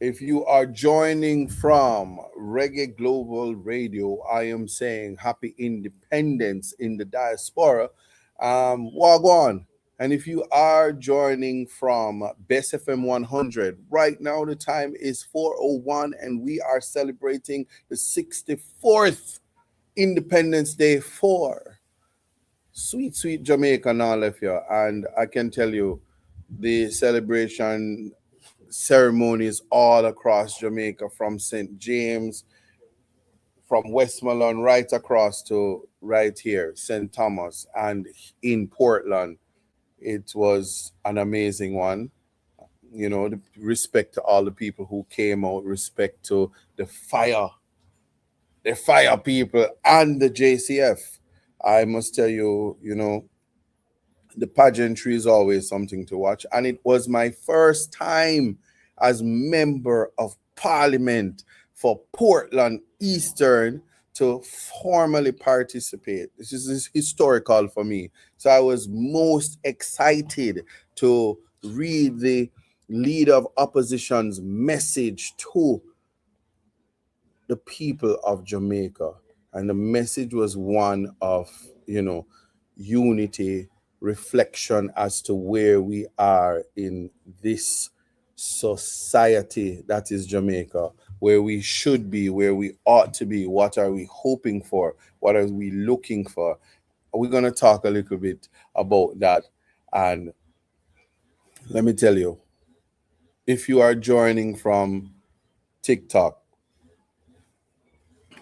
If you are joining from Reggae Global Radio, I am saying happy independence in the diaspora. Wagwan. And if you are joining from Best FM 100, right now the time is 4:01 and we are celebrating the 64th Independence Day for sweet, sweet Jamaica and all of you. And I can tell you, the celebration ceremonies all across Jamaica, from St. James, from Westmoreland, right across to right here, St. Thomas, and in Portland. It was an amazing one. You know, the respect to all the people who came out, respect to the fire people, and the JCF. I must tell you, you know, the pageantry is always something to watch. And it was my first time as member of parliament for Portland Eastern to formally participate. This is historical for me. So I was most excited to read the leader of opposition's message to the people of Jamaica. And the message was one of, you know, unity, reflection as to where we are in this society that is Jamaica, where we should be, where we ought to be, what are we hoping for, what are we looking for. We're going to talk a little bit about that. And let me tell you, if you are joining from TikTok,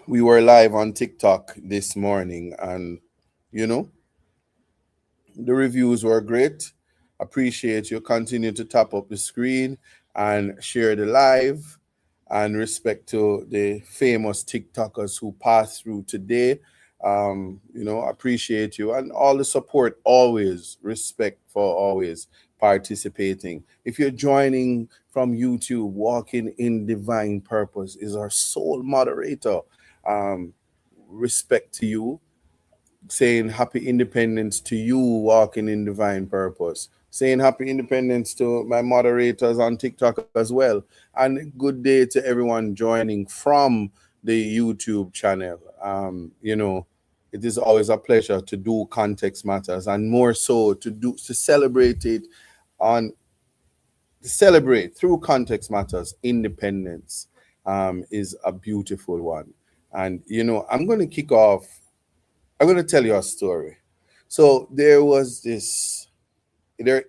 we were live on TikTok this morning, and you know, the reviews were great. Appreciate you. Continue to tap up the screen and share the live. And respect to the famous TikTokers who passed through today. You know, appreciate you and all the support. Always respect for always participating. If you're joining from YouTube, Walking in Divine Purpose is our sole moderator. Um, Respect to you, saying happy independence to you, Walking in Divine Purpose, saying happy independence to my moderators on TikTok as well, and good day to everyone joining from the YouTube channel. You know, it is always a pleasure to do Context Matters, and more so to celebrate it on celebrate through Context Matters. Independence is a beautiful one. And you know, I'm going to tell you a story. So there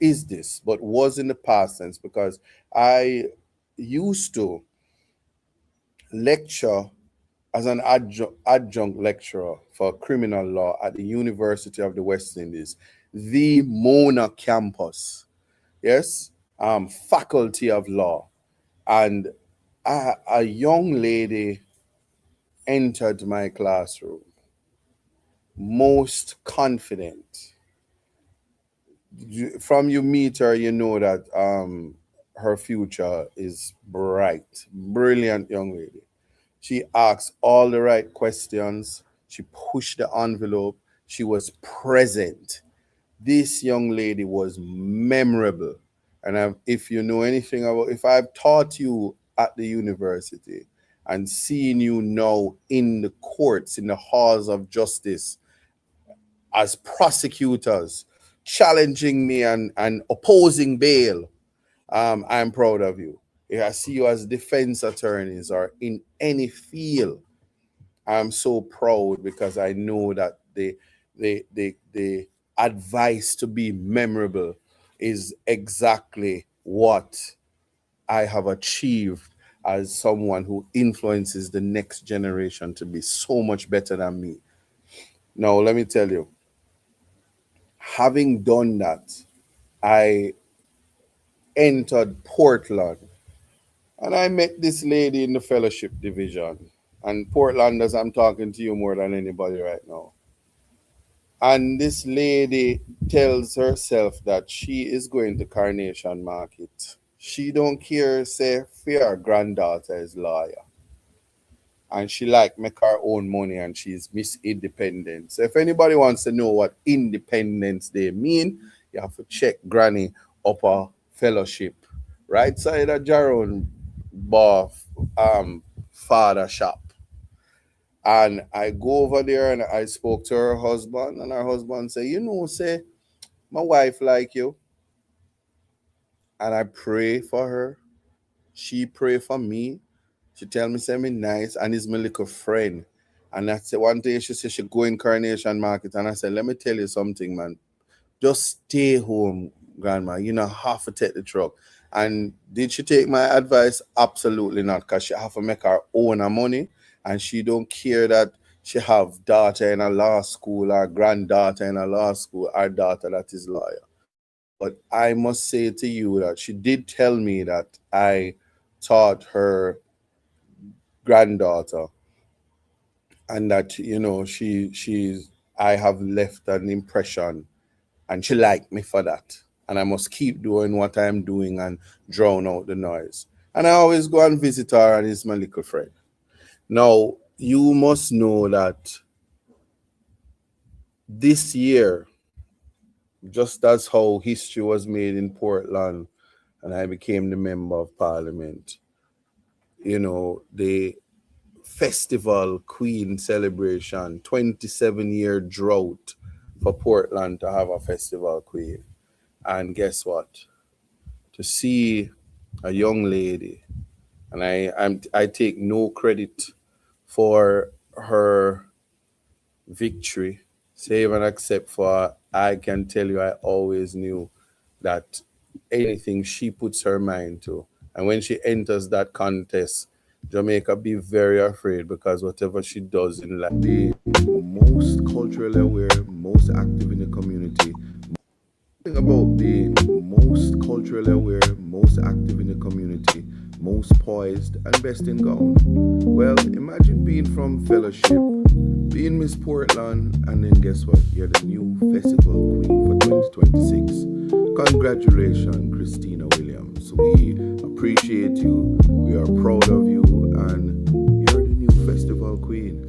is this, but was in the past tense, because I used to lecture as an adjunct lecturer for criminal law at the University of the West Indies, the Mona campus. Yes, Faculty of Law. And a young lady entered my classroom, most confident. From you meet her, you know that her future is bright. Brilliant young lady. She asked all the right questions. She pushed the envelope. She was present. This young lady was memorable. And if you know anything about, if I've taught you at the university and seen you now in the courts, in the halls of justice, as prosecutors, challenging me and opposing bail, I'm proud of you. If I see you as defense attorneys or in any field, I'm so proud, because I know that the advice to be memorable is exactly what I have achieved as someone who influences the next generation to be so much better than me. Now, let me tell you, having done that, I entered Portland and I met this lady in the fellowship division. And Portlanders, I'm talking to you more than anybody right now. And this lady tells herself that she is going to Carnation Market. She don't care, say, for her granddaughter is lawyer. And she like make her own money, and she's Miss Independence. So if anybody wants to know what Independence Day mean, you have to check Granny Upper Fellowship. Right side of Jaron, bar father shop. And I go over there and I spoke to her husband, and her husband say, say, my wife like you. And I pray for her. She pray for me. She tell me say me nice and is my little friend. And that's the one day she said she go in Coronation Market. And I said, let me tell you something, man. Just stay home, grandma. You know, have to take the truck. And did she take my advice? Absolutely not, because she have to make her own money, and she don't care that she have daughter in a law school or granddaughter in a law school, or daughter that is lawyer. But I must say to you that she did tell me that I taught her granddaughter, and that she's I have left an impression, and she liked me for that. And I must keep doing what I'm doing and drown out the noise. And I always go and visit her, and it's my little friend. Now, you must know that this year, just as how history was made in Portland and I became the member of parliament, the festival queen celebration, 27-year drought for Portland to have a festival queen. And guess what? To see a young lady, and I take no credit for her victory, save and except for I can tell you I always knew that anything she puts her mind to, and when she enters that contest, Jamaica be very afraid, because whatever she does in life, the most culturally aware, most active in the community, about the most culturally aware, most active in the community, most poised, and best in gown. Well, imagine being from Fellowship, being Miss Portland, and then guess what? You're the new festival queen for 2026. Congratulations, Christina Williams. We appreciate you. We are proud of you, and you're the new festival queen.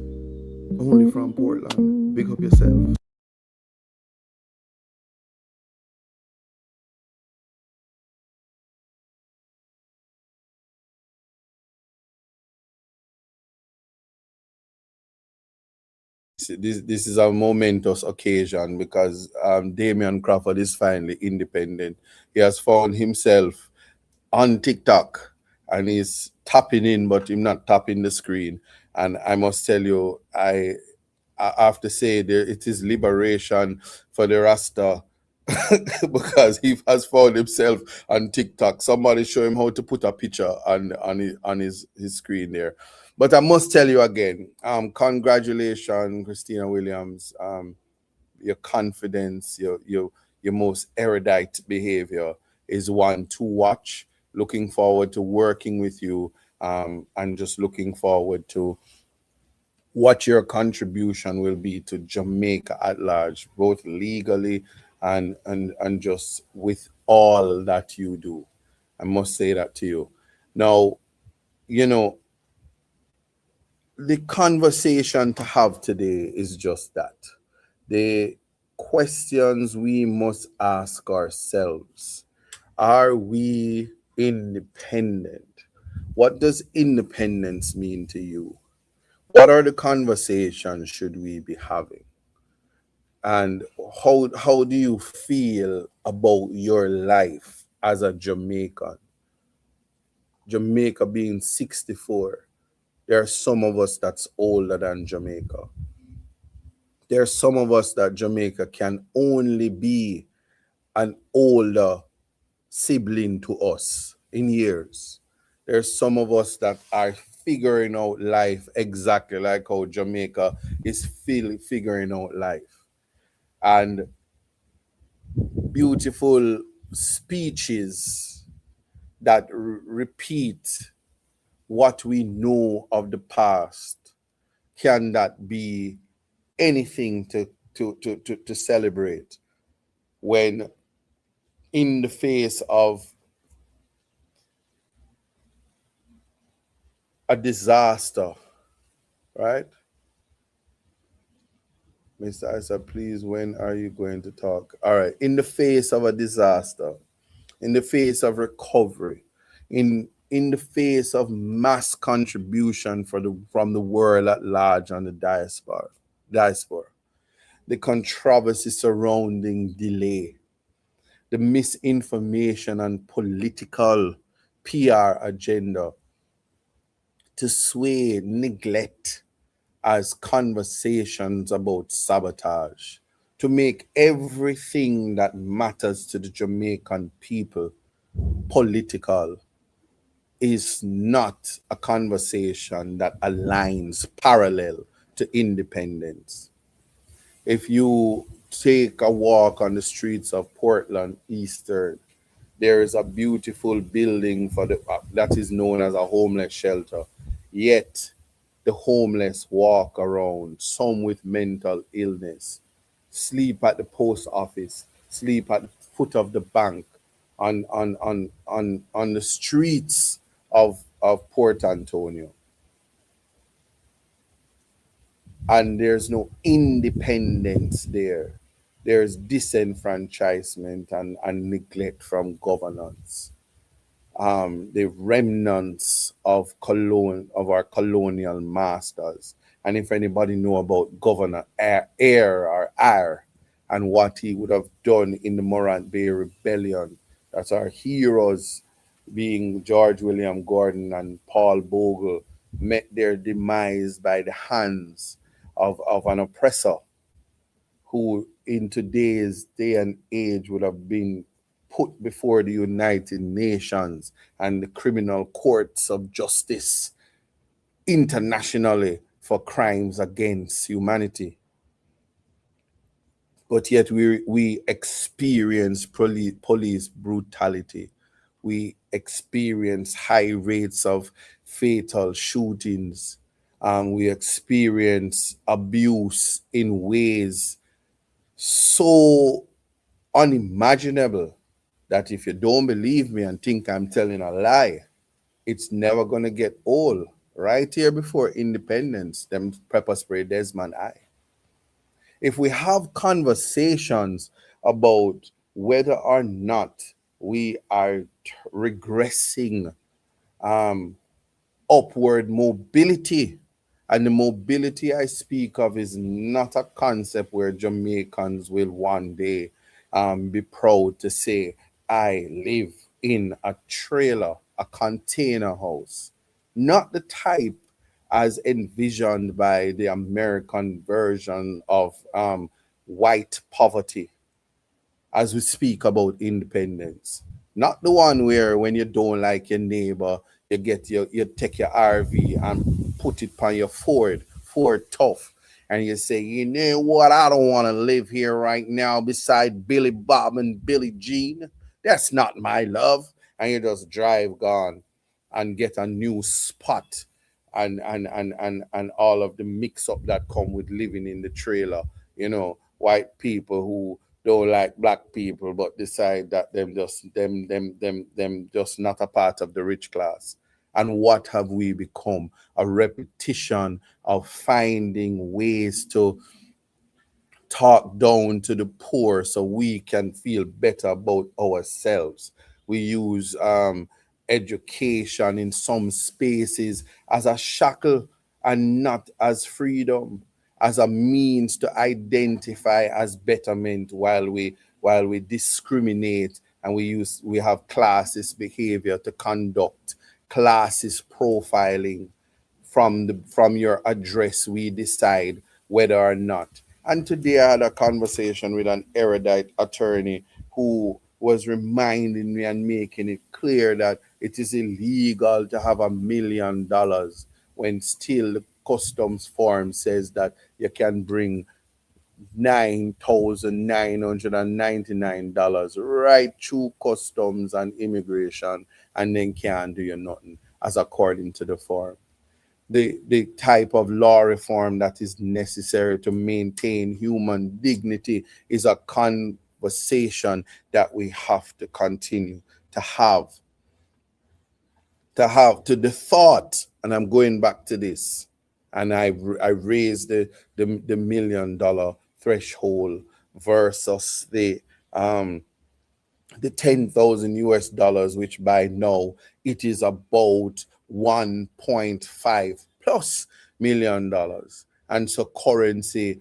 Only from Portland. Big up yourself. This is a momentous occasion, because Damian Crawford is finally independent. He has found himself on TikTok, and he's tapping in, but he's not tapping the screen. And I must tell you, I have to say there it is liberation for the Rasta because he has found himself on TikTok. Somebody show him how to put a picture on his screen there. But I must tell you again, congratulations, Christina Williams. Your confidence, your most erudite behavior is one to watch. Looking forward to working with you, and just looking forward to what your contribution will be to Jamaica at large, both legally and just with all that you do. I must say that to you. Now, you know, the conversation to have today is just that. The questions we must ask ourselves: are we independent? What does independence mean to you? What are the conversations should we be having? And how do you feel about your life as a Jamaican? Jamaica being 64. There are some of us that's older than Jamaica. There are some of us that Jamaica can only be an older sibling to us in years. There's some of us that are figuring out life exactly like how Jamaica is figuring out life. And beautiful speeches that repeat what we know of the past, can that be anything to celebrate when in the face of a disaster, right? Mr. Isa, please, when are you going to talk? All right. In the face of a disaster, in the face of recovery, in in the face of mass contribution from the world at large and the diaspora, the controversy surrounding delay, the misinformation and political PR agenda to sway neglect as conversations about sabotage, to make everything that matters to the Jamaican people political, is not a conversation that aligns parallel to independence. If you take a walk on the streets of Portland Eastern, there is a beautiful building for that is known as a homeless shelter. Yet the homeless walk around, some with mental illness, sleep at the post office, sleep at the foot of the bank, on the streets of Port Antonio. And there's no independence there. There's disenfranchisement and neglect from governance. The remnants of our colonial masters. And if anybody know about Governor Eyre or Eyre and what he would have done in the Morant Bay Rebellion, that's our heroes, being George William Gordon and Paul Bogle, met their demise by the hands of an oppressor who in today's day and age would have been put before the United Nations and the criminal courts of justice internationally for crimes against humanity. But yet we experience police brutality. We experience high rates of fatal shootings. We experience abuse in ways so unimaginable that if you don't believe me and think I'm telling a lie, it's never gonna get old. Right here before independence, them pepper spray Desmond I. If we have conversations about whether or not we are regressing um, upward mobility, and the mobility I speak of is not a concept where Jamaicans will one day be proud to say, I live in a trailer, a container house. Not the type as envisioned by the American version of white poverty as we speak about independence. Not the one where when you don't like your neighbor, you take your RV and put it on your Ford Tough, and you say, you know what, I don't want to live here right now beside Billy Bob and Billy Jean. That's not my love. And you just drive gone and get a new spot and all of the mix up that come with living in the trailer. White people who don't like black people but decide that them just not a part of the rich class. And what have we become? A repetition of finding ways to talk down to the poor so we can feel better about ourselves. We use education in some spaces as a shackle and not as freedom, as a means to identify as betterment while we discriminate, and we have classist behavior to conduct classist profiling. From your address we decide whether or not. And today I had a conversation with an erudite attorney who was reminding me and making it clear that it is illegal to have $1 million when still the customs form says that you can bring $9,999 right through customs and immigration, and then can't do you nothing as according to the form. The type of law reform that is necessary to maintain human dignity is a conversation that we have to continue to have. To the thought, and I'm going back to this, and I raised the $1 million threshold versus the the 10,000 US dollars, which by now it is about 1.5 plus million dollars. And so currency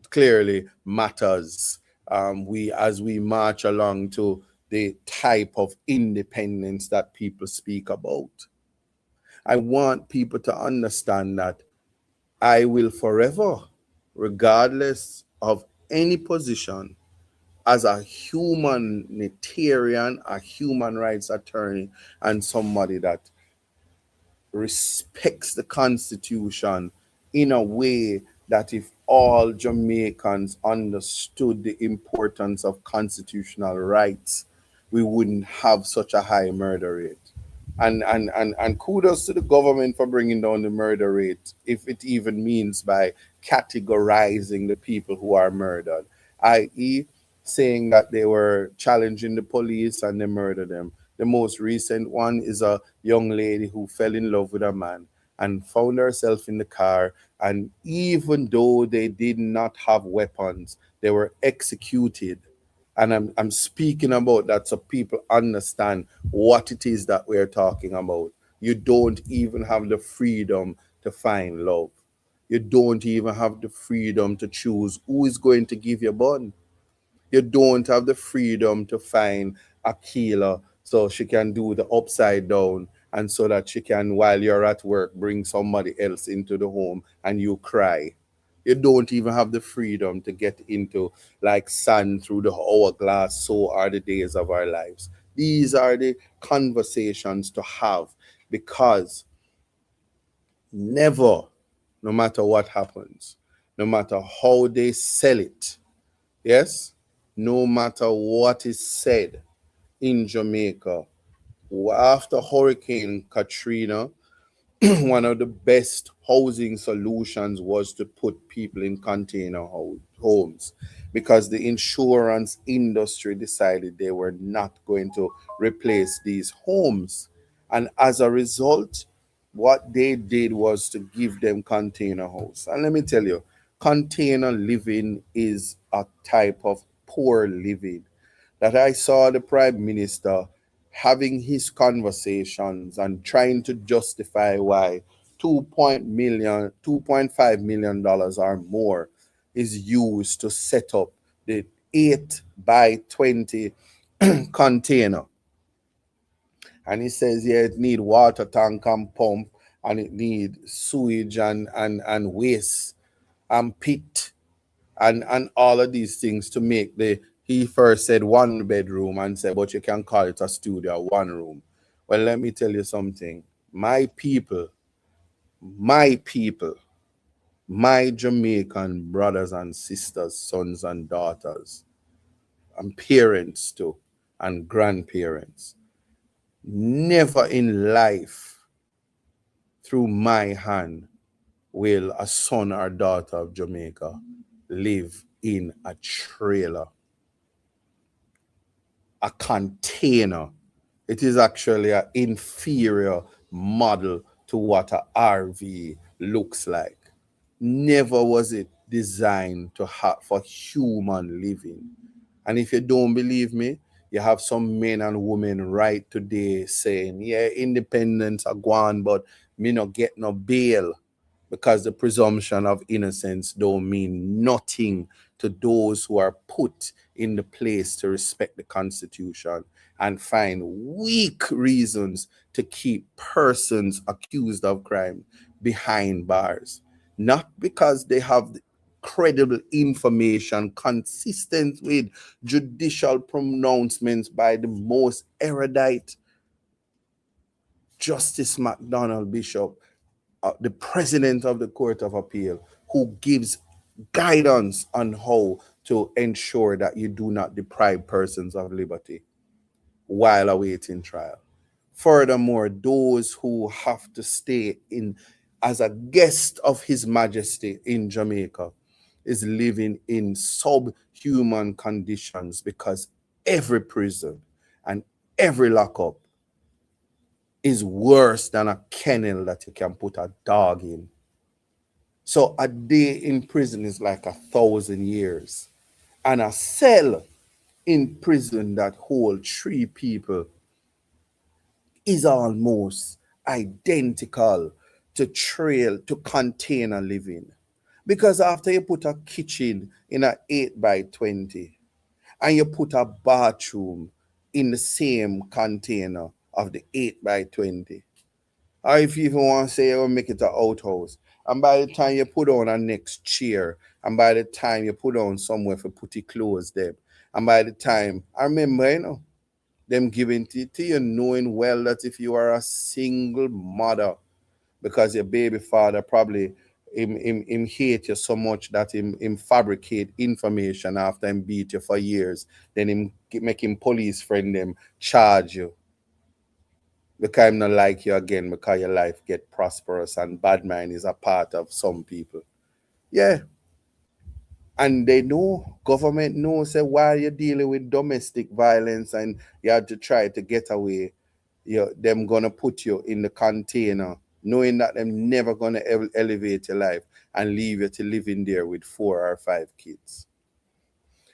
clearly matters. We as we march along to the type of independence that people speak about. I want people to understand that I will forever, regardless of any position, as a humanitarian, a human rights attorney, and somebody that respects the Constitution in a way that if all Jamaicans understood the importance of constitutional rights, we wouldn't have such a high murder rate. And kudos to the government for bringing down the murder rate, if it even means by categorizing the people who are murdered, i.e., saying that they were challenging the police and they murdered them. The most recent one is a young lady who fell in love with a man and found herself in the car. And even though they did not have weapons, they were executed. And I'm speaking about that so people understand what it is that we're talking about. You don't even have the freedom to find love. You don't even have the freedom to choose who is going to give you bun. You don't have the freedom to find a killer so she can do the upside down and so that she can, while you're at work, bring somebody else into the home and you cry. You don't even have the freedom to get into like sand through the hourglass. So are the days of our lives. These are the conversations to have because never, no matter what happens, no matter how they sell it, yes, no matter what is said in Jamaica, after Hurricane Katrina, one of the best housing solutions was to put people in container homes because the insurance industry decided they were not going to replace these homes. And as a result, what they did was to give them container house. And let me tell you, container living is a type of poor living that I saw the prime minister having his conversations and trying to justify why 2.5 million dollars or more is used to set up the 8 by 20 container. And he says, yeah, it need water tank and pump, and it need sewage and waste and pit and all of these things to make the, he first said one bedroom and said, but you can call it a studio, one room. Well, let me tell you something. My people, my Jamaican brothers and sisters, sons and daughters, and parents too, and grandparents, never in life through my hand will a son or daughter of Jamaica live in a trailer, a container. It is actually an inferior model to what a RV looks like. Never was it designed to have for human living. And if you don't believe me, you have some men and women right today saying, yeah, independence are gone, but me not get no bail because the presumption of innocence don't mean nothing to those who are put in the place to respect the Constitution and find weak reasons to keep persons accused of crime behind bars. Not because they have credible information consistent with judicial pronouncements by the most erudite Justice McDonald Bishop, the president of the Court of Appeal, who gives guidance on how to ensure that you do not deprive persons of liberty while awaiting trial. Furthermore, those who have to stay in as a guest of His Majesty in Jamaica is living in subhuman conditions because every prison and every lockup is worse than a kennel that you can put a dog in. So a day in prison is like 1,000 years. And a cell in prison that hold 3 people is almost identical to trail to container living. Because after you put a kitchen in a 8 by 20 and you put a bathroom in the same container of the 8 by 20, or if you even want to say you make it an outhouse, and by the time you put on a next chair, and by the time you put on somewhere for put your clothes there, and by the time, I remember, them giving it to you, knowing well that if you are a single mother, because your baby father probably him hate you so much that him fabricate information after him beat you for years, then him make him police friend them charge you because I'm not like you again because your life get prosperous and bad mind is a part of some people. Yeah. And they know, government knows that while you're dealing with domestic violence and you have to try to get away, them gonna put you in the container, knowing that them never gonna elevate your life and leave you to live in there with 4 or 5 kids.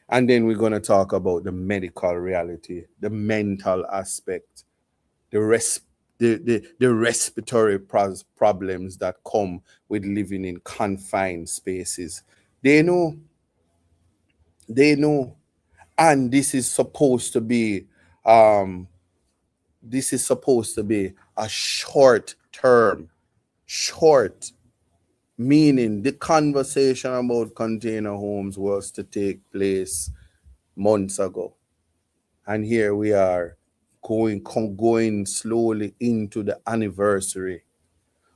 And then we're gonna talk about the medical reality, the mental aspect, the res- the respiratory problems that come with living in confined spaces. They know, they know, and um this is supposed to be a short term, short, meaning the conversation about container homes was to take place months ago, and here we are going slowly into the anniversary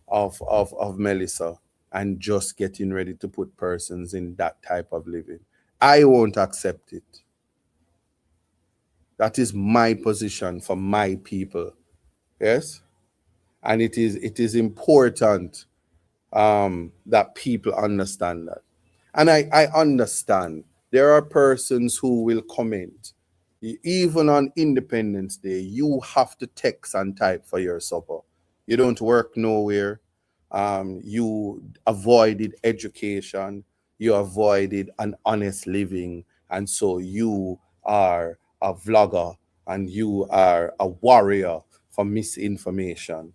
of Melissa, and just getting ready to put persons in that type of living. I won't accept it. That is my position for my people. Yes, and it is important that people understand that. And I understand there are persons who will comment. Even on Independence Day, you have to text and type for your supper. You don't work nowhere. You avoided education. You avoided an honest living. And so you are a vlogger and you are a warrior for misinformation.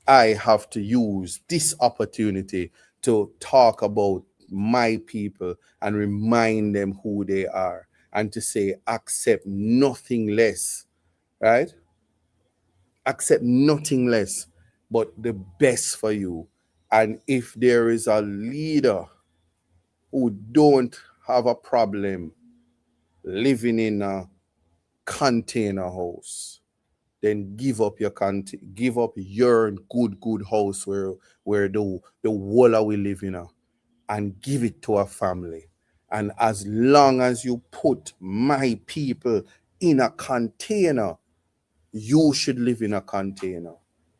I have to use this opportunity to talk about my people and remind them who they are, and to say, accept nothing less, right? Accept nothing less but the best for you. And if there is a leader who don't have a problem living in a container house, then give up your good house where the walla we live in, and give it to a family. And as long as you put my people in a container, you should live in a container,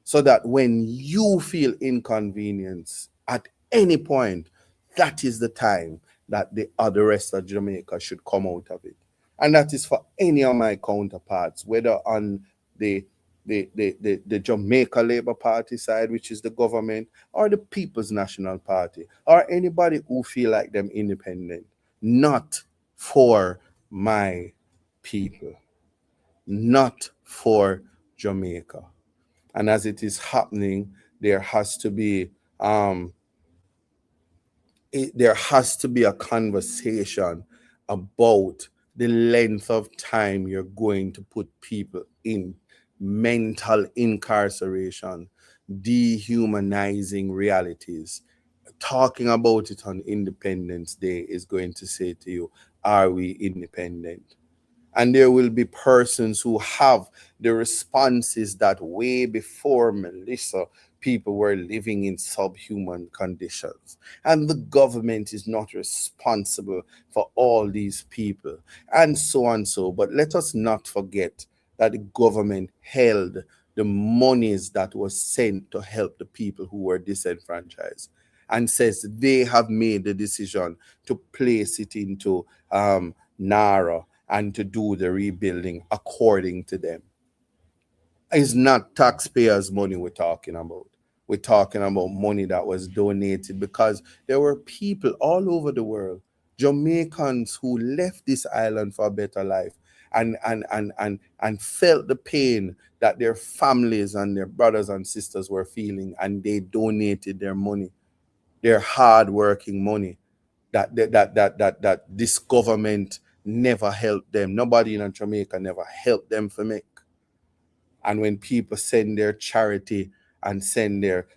so that when you feel inconvenience at any point, that is the time that the other rest of Jamaica should come out of it. And that is for any of my counterparts, whether on the the Jamaica Labour Party side, which is the government, or the People's National Party, or anybody who feel like them independent. Not for my people, not for Jamaica. And as it is happening, there has to be um, there has to be a conversation about the length of time you're going to put people in mental incarceration, dehumanizing realities. Talking about it on Independence Day is going to say to you, are we independent? And there will be persons who have the responses that way before Melissa, people were living in subhuman conditions. And the government is not responsible for all these people, and so on. So, but let us not forget that the government held the monies that was sent to help the people who were disenfranchised, and says they have made the decision to place it into NARA and to do the rebuilding according to them. It's not taxpayers' money we're talking about. We're talking about money that was donated because there were people all over the world, Jamaicans who left this island for a better life, and felt the pain that their families and their brothers and sisters were feeling, and they donated their money, their hard working money, that this government never helped them. Nobody in Jamaica never helped them for make. And when people send their charity and send their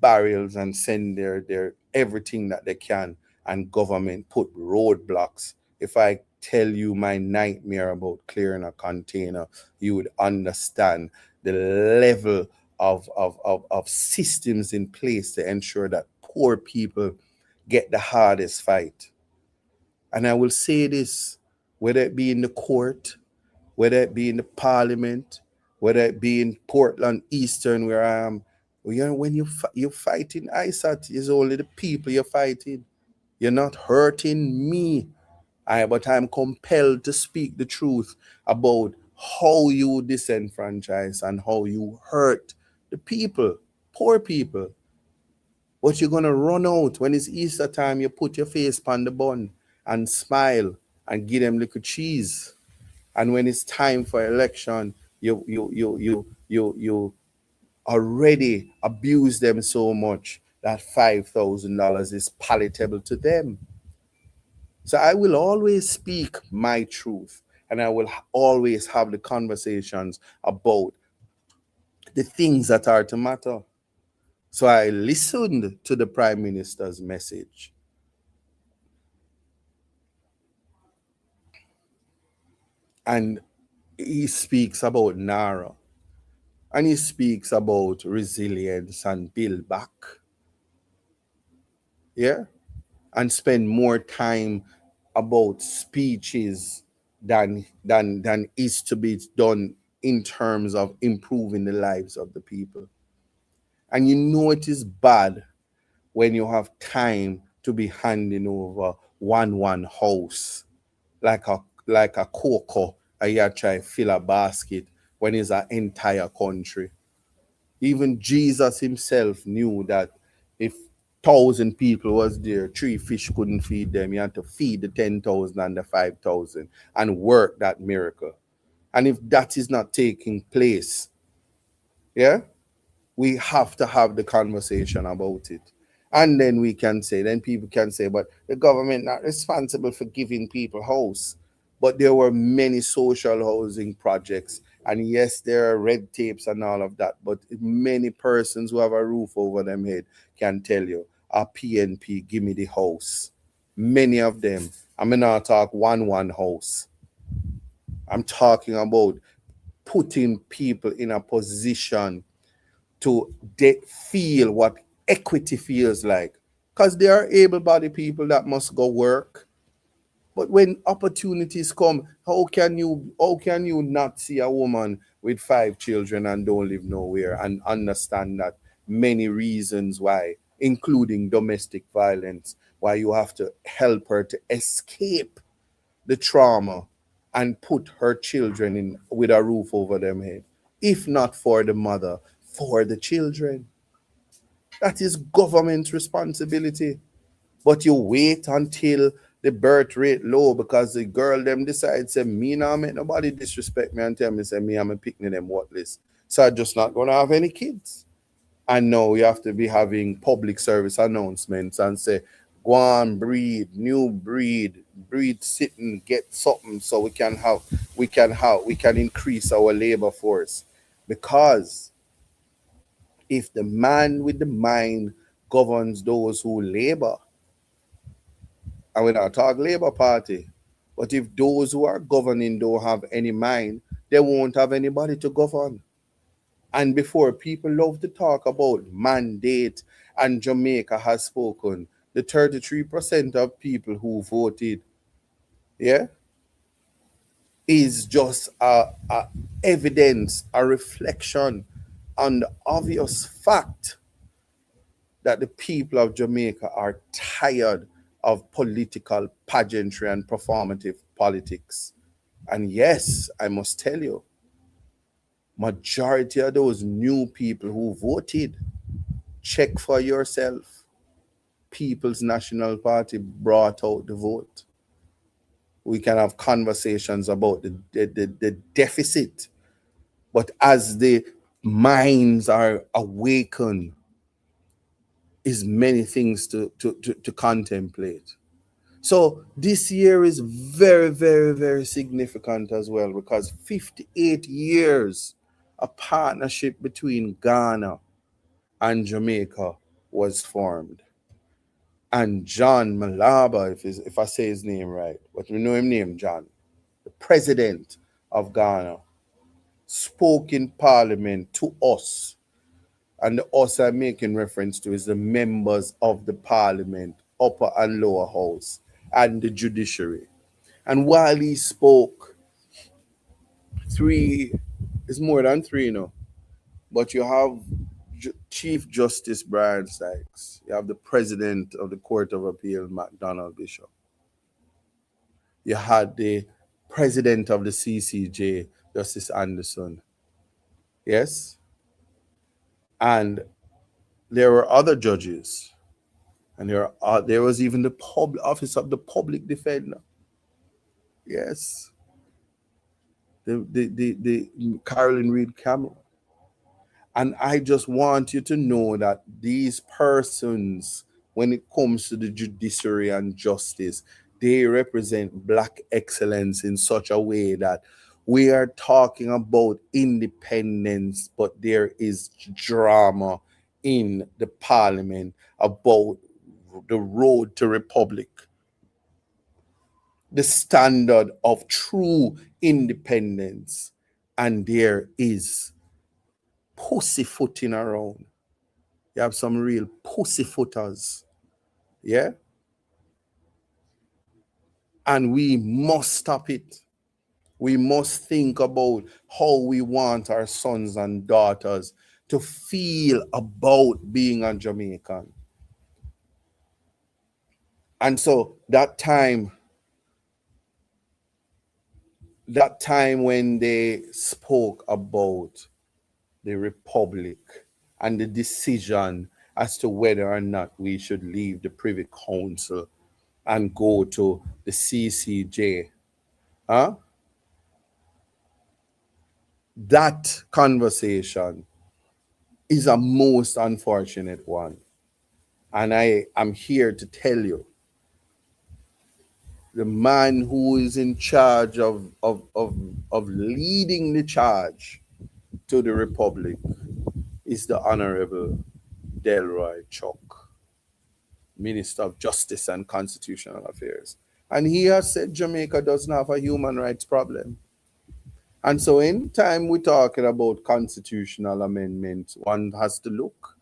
burials and send their everything that they can, and government put roadblocks. If I tell you my nightmare about clearing a container, you would understand the level of systems in place to ensure that poor people get the hardest fight. And I will say this, whether it be in the court, whether it be in the parliament, whether it be in Portland Eastern where I am, when you're fighting ISAT, it's only the people you're fighting. You're not hurting me. But I'm compelled to speak the truth about how you disenfranchise and how you hurt the people, poor people. But you're gonna run out when it's Easter time. You put your face on the bun and smile and give them little cheese. And when it's time for election, you already abuse them so much that $5,000 is palatable to them. So I will always speak my truth, and I will always have the conversations about the things that are to matter. So I listened to the Prime Minister's message. And he speaks about NARA. And he speaks about resilience and build back. Yeah. And spend more time about speeches than is to be done in terms of improving the lives of the people. And you know it is bad when you have time to be handing over one house like a cocoa, and you try fill a basket when it's an entire country. Even Jesus himself knew that if 1,000 people was there, 3 fish couldn't feed them. You had to feed the 10,000 and the 5,000 and work that miracle. And if that is not taking place, yeah, we have to have the conversation about it. And then then people can say, but the government not responsible for giving people house. But there were many social housing projects. And yes, there are red tapes and all of that. But many persons who have a roof over them head can tell you, a PNP, give me the house. Many of them. I mean, not talk one house. I'm talking about putting people in a position to feel what equity feels like. Because they are able bodied people that must go work. But when opportunities come, how can you not see a woman with 5 children and don't live nowhere and understand that many reasons why, including domestic violence, why you have to help her to escape the trauma and put her children in with a roof over them head. If not for the mother, for the children. That is government responsibility. But you wait until the birth rate low because the girl them decide say me now make nobody disrespect me and tell me say me I'm a picnic them worthless. So I just not gonna have any kids. And now you have to be having public service announcements and say, go on, breed sitting, get something so we can increase our labor force. Because if the man with the mind governs those who labor, and we not talk Labour Party, but if those who are governing don't have any mind, they won't have anybody to govern. And before, people love to talk about mandate, and Jamaica has spoken. The 33% of people who voted, yeah, is just a evidence, a reflection on the obvious fact that the people of Jamaica are tired of political pageantry and performative politics. And yes, I must tell you, majority of those new people who voted, check for yourself. People's National Party brought out the vote. We can have conversations about the deficit. But as the minds are awakened, is many things to contemplate. So this year is very, very, very significant as well, because 58 years a partnership between Ghana and Jamaica was formed. And John Malaba, if I say his name right, but we know him name John, the president of Ghana, spoke in parliament to us. And the us I'm making reference to is the members of the parliament, upper and lower house, and the judiciary. And while he spoke, three, it's more than three, but you have Chief Justice Brian Sykes, you have the President of the Court of Appeal, McDonald Bishop, you had the President of the CCJ, Justice Anderson, yes, and there were other judges, and there was even the office of the public defender, yes, the Carolyn Reed Cameron. And I just want you to know that these persons, when it comes to the judiciary and justice, they represent Black excellence in such a way that we are talking about independence, but there is drama in the parliament about the road to republic, the standard of true independence. And there is pussyfooting around. You have some real pussyfooters. Yeah? And we must stop it. We must think about how we want our sons and daughters to feel about being a Jamaican. And so that time when they spoke about the republic and the decision as to whether or not we should leave the Privy Council and go to the CCJ, that conversation is a most unfortunate one. And I am here to tell you, the man who is in charge of leading the charge to the Republic is the Honorable Delroy Chuck, Minister of Justice and Constitutional Affairs. And he has said Jamaica doesn't have a human rights problem. And so anytime we're talking about constitutional amendments, one has to look,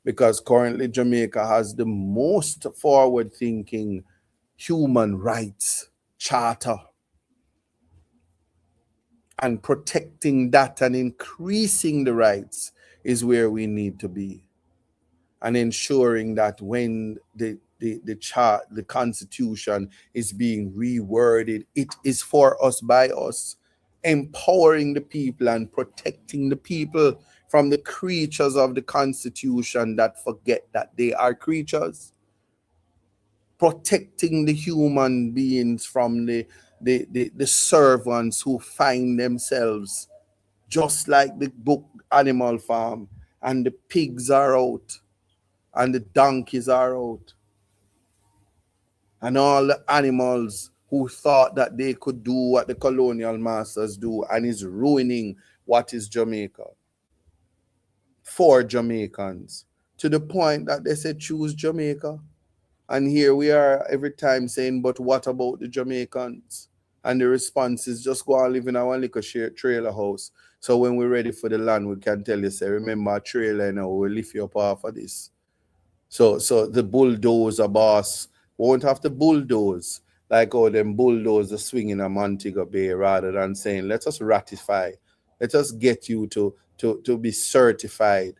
because currently Jamaica has the most forward-thinking human rights charter. And protecting that and increasing the rights is where we need to be. And ensuring that when the Constitution is being reworded, it is for us, by us, empowering the people and protecting the people from the creatures of the Constitution that forget that they are creatures, protecting the human beings from the servants who find themselves just like the book Animal Farm, and the pigs are out and the donkeys are out, and all the animals who thought that they could do what the colonial masters do, and is ruining what is Jamaica for Jamaicans, to the point that they said choose Jamaica. And here we are every time saying, but what about the Jamaicans? And the response is just go and live in our little trailer house. So when we're ready for the land, we can tell you, say, remember our trailer now, we'll lift you up off of this. So the bulldozer boss won't have to bulldoze like all them bulldozers swinging a Montego Bay, rather than saying, let us ratify, let us get you to be certified,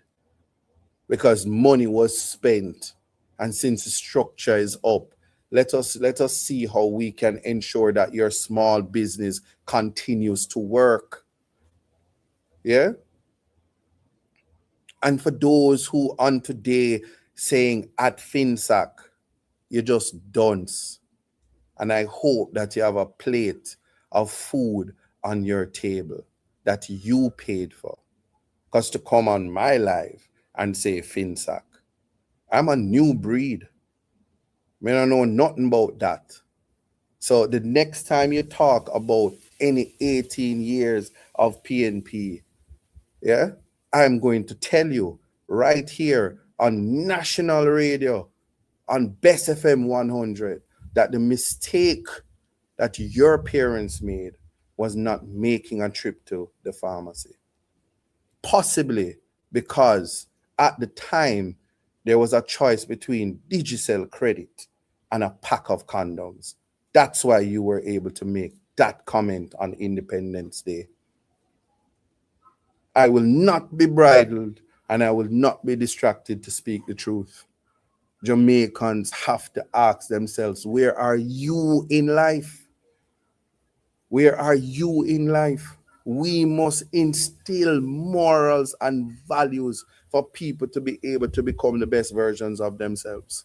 because money was spent. And since the structure is up, let us see how we can ensure that your small business continues to work. Yeah? And for those who on today saying at FinSac, you just dunce. And I hope that you have a plate of food on your table that you paid for. Because to come on my live and say Finsack, I'm a new breed. I don't know nothing about that. So the next time you talk about any 18 years of PNP, yeah, I'm going to tell you right here on national radio, on Best FM 100, that the mistake that your parents made was not making a trip to the pharmacy. Possibly because at the time there was a choice between Digicel credit and a pack of condoms. That's why you were able to make that comment on Independence Day. I will not be bridled and I will not be distracted to speak the truth. Jamaicans have to ask themselves, where are you in life? Where are you in life? We must instill morals and values for people to be able to become the best versions of themselves.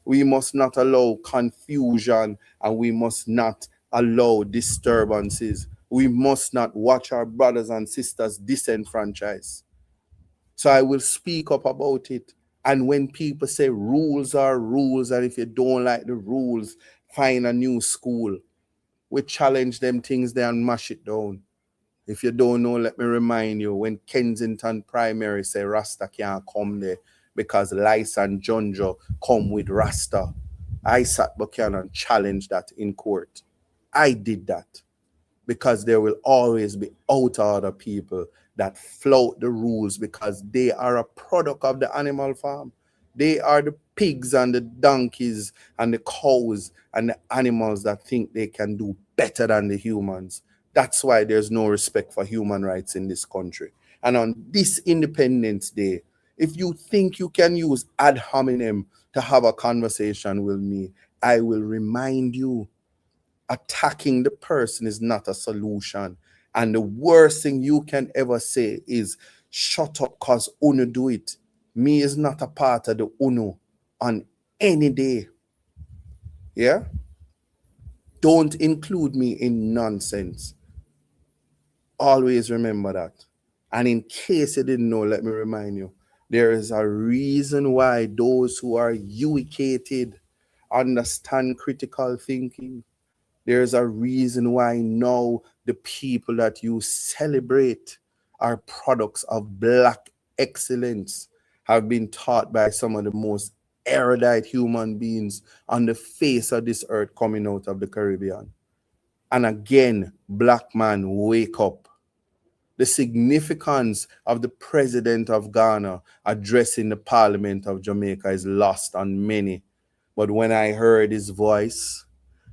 We must not allow confusion and we must not allow disturbances. We must not watch our brothers and sisters disenfranchised. So I will speak up about it. And when people say rules are rules, and if you don't like the rules, find a new school. We challenge them things there and mash it down. If you don't know, let me remind you, when Kensington Primary say Rasta can't come there because Lice and Junjo come with Rasta, I sat Buchanan challenged that in court. I did that because there will always be out order people that flout the rules because they are a product of the animal farm. They are the pigs and the donkeys and the cows and the animals that think they can do better than the humans. That's why there's no respect for human rights in this country. And on this Independence Day, if you think you can use ad hominem to have a conversation with me, I will remind you, attacking the person is not a solution. And the worst thing you can ever say is, shut up because Uno do it. Me is not a part of the Uno on any day. Yeah? Don't include me in nonsense. Always remember that. And in case you didn't know, let me remind you, there is a reason why those who are educated understand critical thinking. There's a reason why now the people that you celebrate are products of Black excellence, have been taught by some of the most erudite human beings on the face of this earth coming out of the Caribbean. And again, Black man, wake up. The significance of the president of Ghana addressing the parliament of Jamaica is lost on many. But when I heard his voice,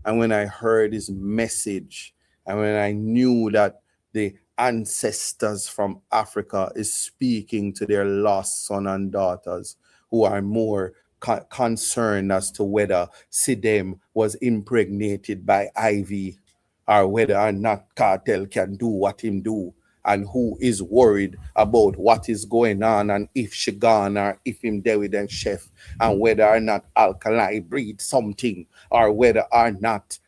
and when I heard his message, and when I knew that the ancestors from Africa is speaking to their lost son and daughters who are more concerned as to whether Sidem was impregnated by Ivy or whether or not Cartel can do what him do, and who is worried about what is going on and if she gone or if him there with them chef, and whether or not Alkali breed something, or whether or not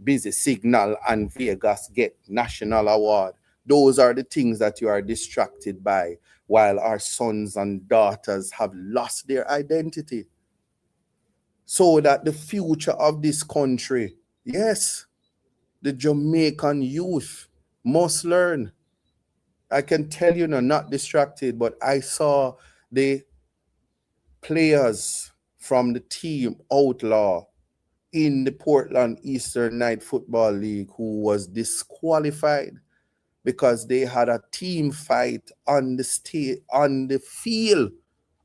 Busy Signal and Vegas get national award. Those are the things that you are distracted by, while our sons and daughters have lost their identity. So that the future of this country, yes, the Jamaican youth must learn. I can tell you, no, not distracted, but I saw the players from the team Outlaw in the Portland Eastern Night Football League who was disqualified because they had a team fight on the field,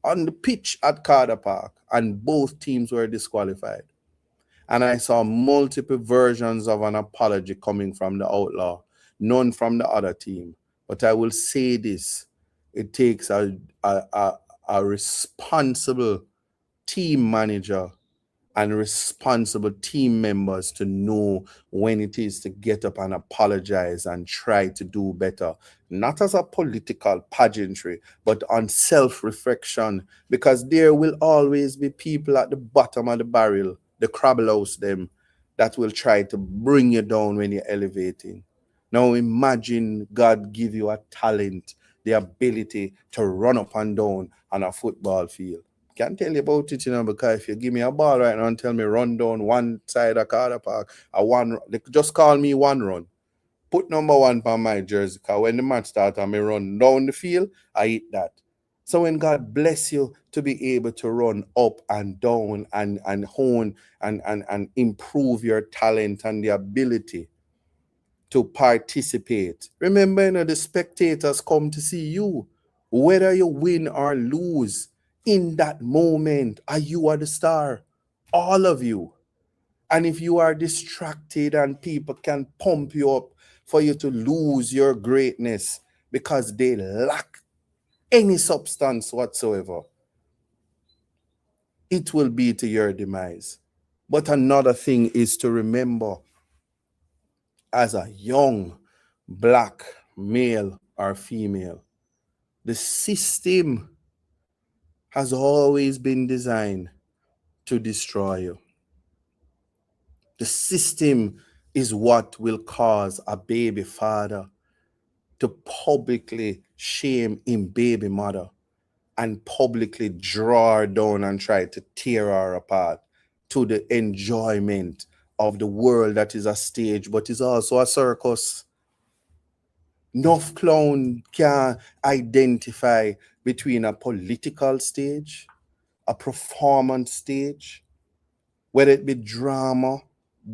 on the pitch at Carter Park, and both teams were disqualified. And I saw multiple versions of an apology coming from the Outlaw, none from the other team. But I will say this, it takes a responsible team manager and responsible team members to know when it is to get up and apologize and try to do better, not as a political pageantry, but on self-reflection, because there will always be people at the bottom of the barrel, the crabble house them, that will try to bring you down when you're elevating. Now imagine God give you a talent, the ability to run up and down on a football field. Can't tell you about it, because if you give me a ball right now and tell me run down one side of Carter Park, just call me one run. Put number one on my jersey, because when the match starts and me run down the field, I hit that. So when God bless you to be able to run up and down and hone and improve your talent and the ability to participate. Remember, the spectators come to see you. Whether you win or lose, in that moment, you are the star. All of you. And if you are distracted and people can pump you up for you to lose your greatness because they lack any substance whatsoever, it will be to your demise. But another thing is to remember, as a young black male or female, the system has always been designed to destroy you. The system is what will cause a baby father to publicly shame his baby mother and publicly draw her down and try to tear her apart to the enjoyment of the world that is a stage, but is also a circus. Enough clown can identify between a political stage, a performance stage, whether it be drama,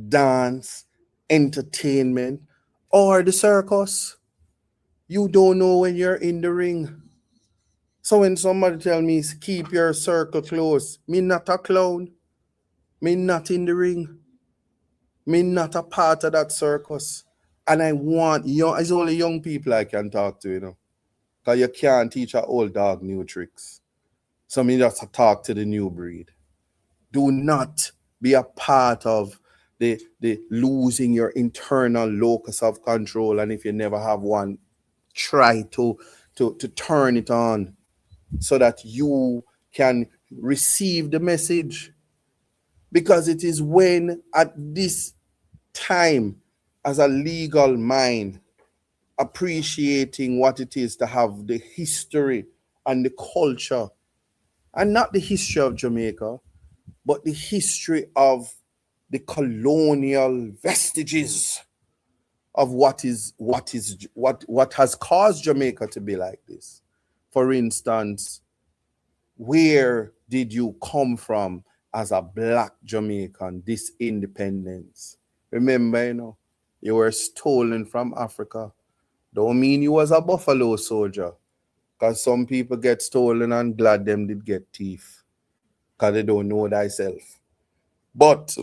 dance, entertainment, or the circus. You don't know when you're in the ring. So when somebody tell me keep your circle close, me not a clown, me not in the ring, me not a part of that circus. And I want young, it's only young people I can talk to, because you can't teach an old dog new tricks. So me just talk to the new breed. Do not be a part of the losing your internal locus of control. And if you never have one, try to turn it on so that you can receive the message. Because it is when at this time, as a legal mind, appreciating what it is to have the history and the culture, and not the history of Jamaica, but the history of the colonial vestiges of what has caused Jamaica to be like this. For instance, where did you come from as a black Jamaican, this independence? Remember, you were stolen from Africa. Don't mean you was a buffalo soldier, because some people get stolen and glad them did get thief, because they don't know thyself. But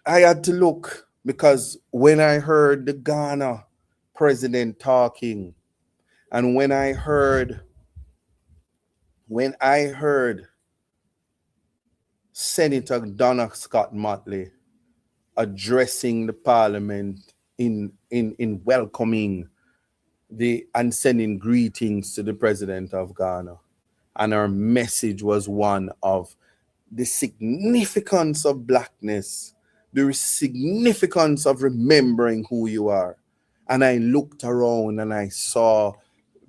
I had to look, because when I heard the Ghana president talking, and when I heard Senator Donna Scott Motley addressing the parliament in welcoming and sending greetings to the president of Ghana, and her message was one of the significance of blackness, the significance of remembering who you are. And I looked around and I saw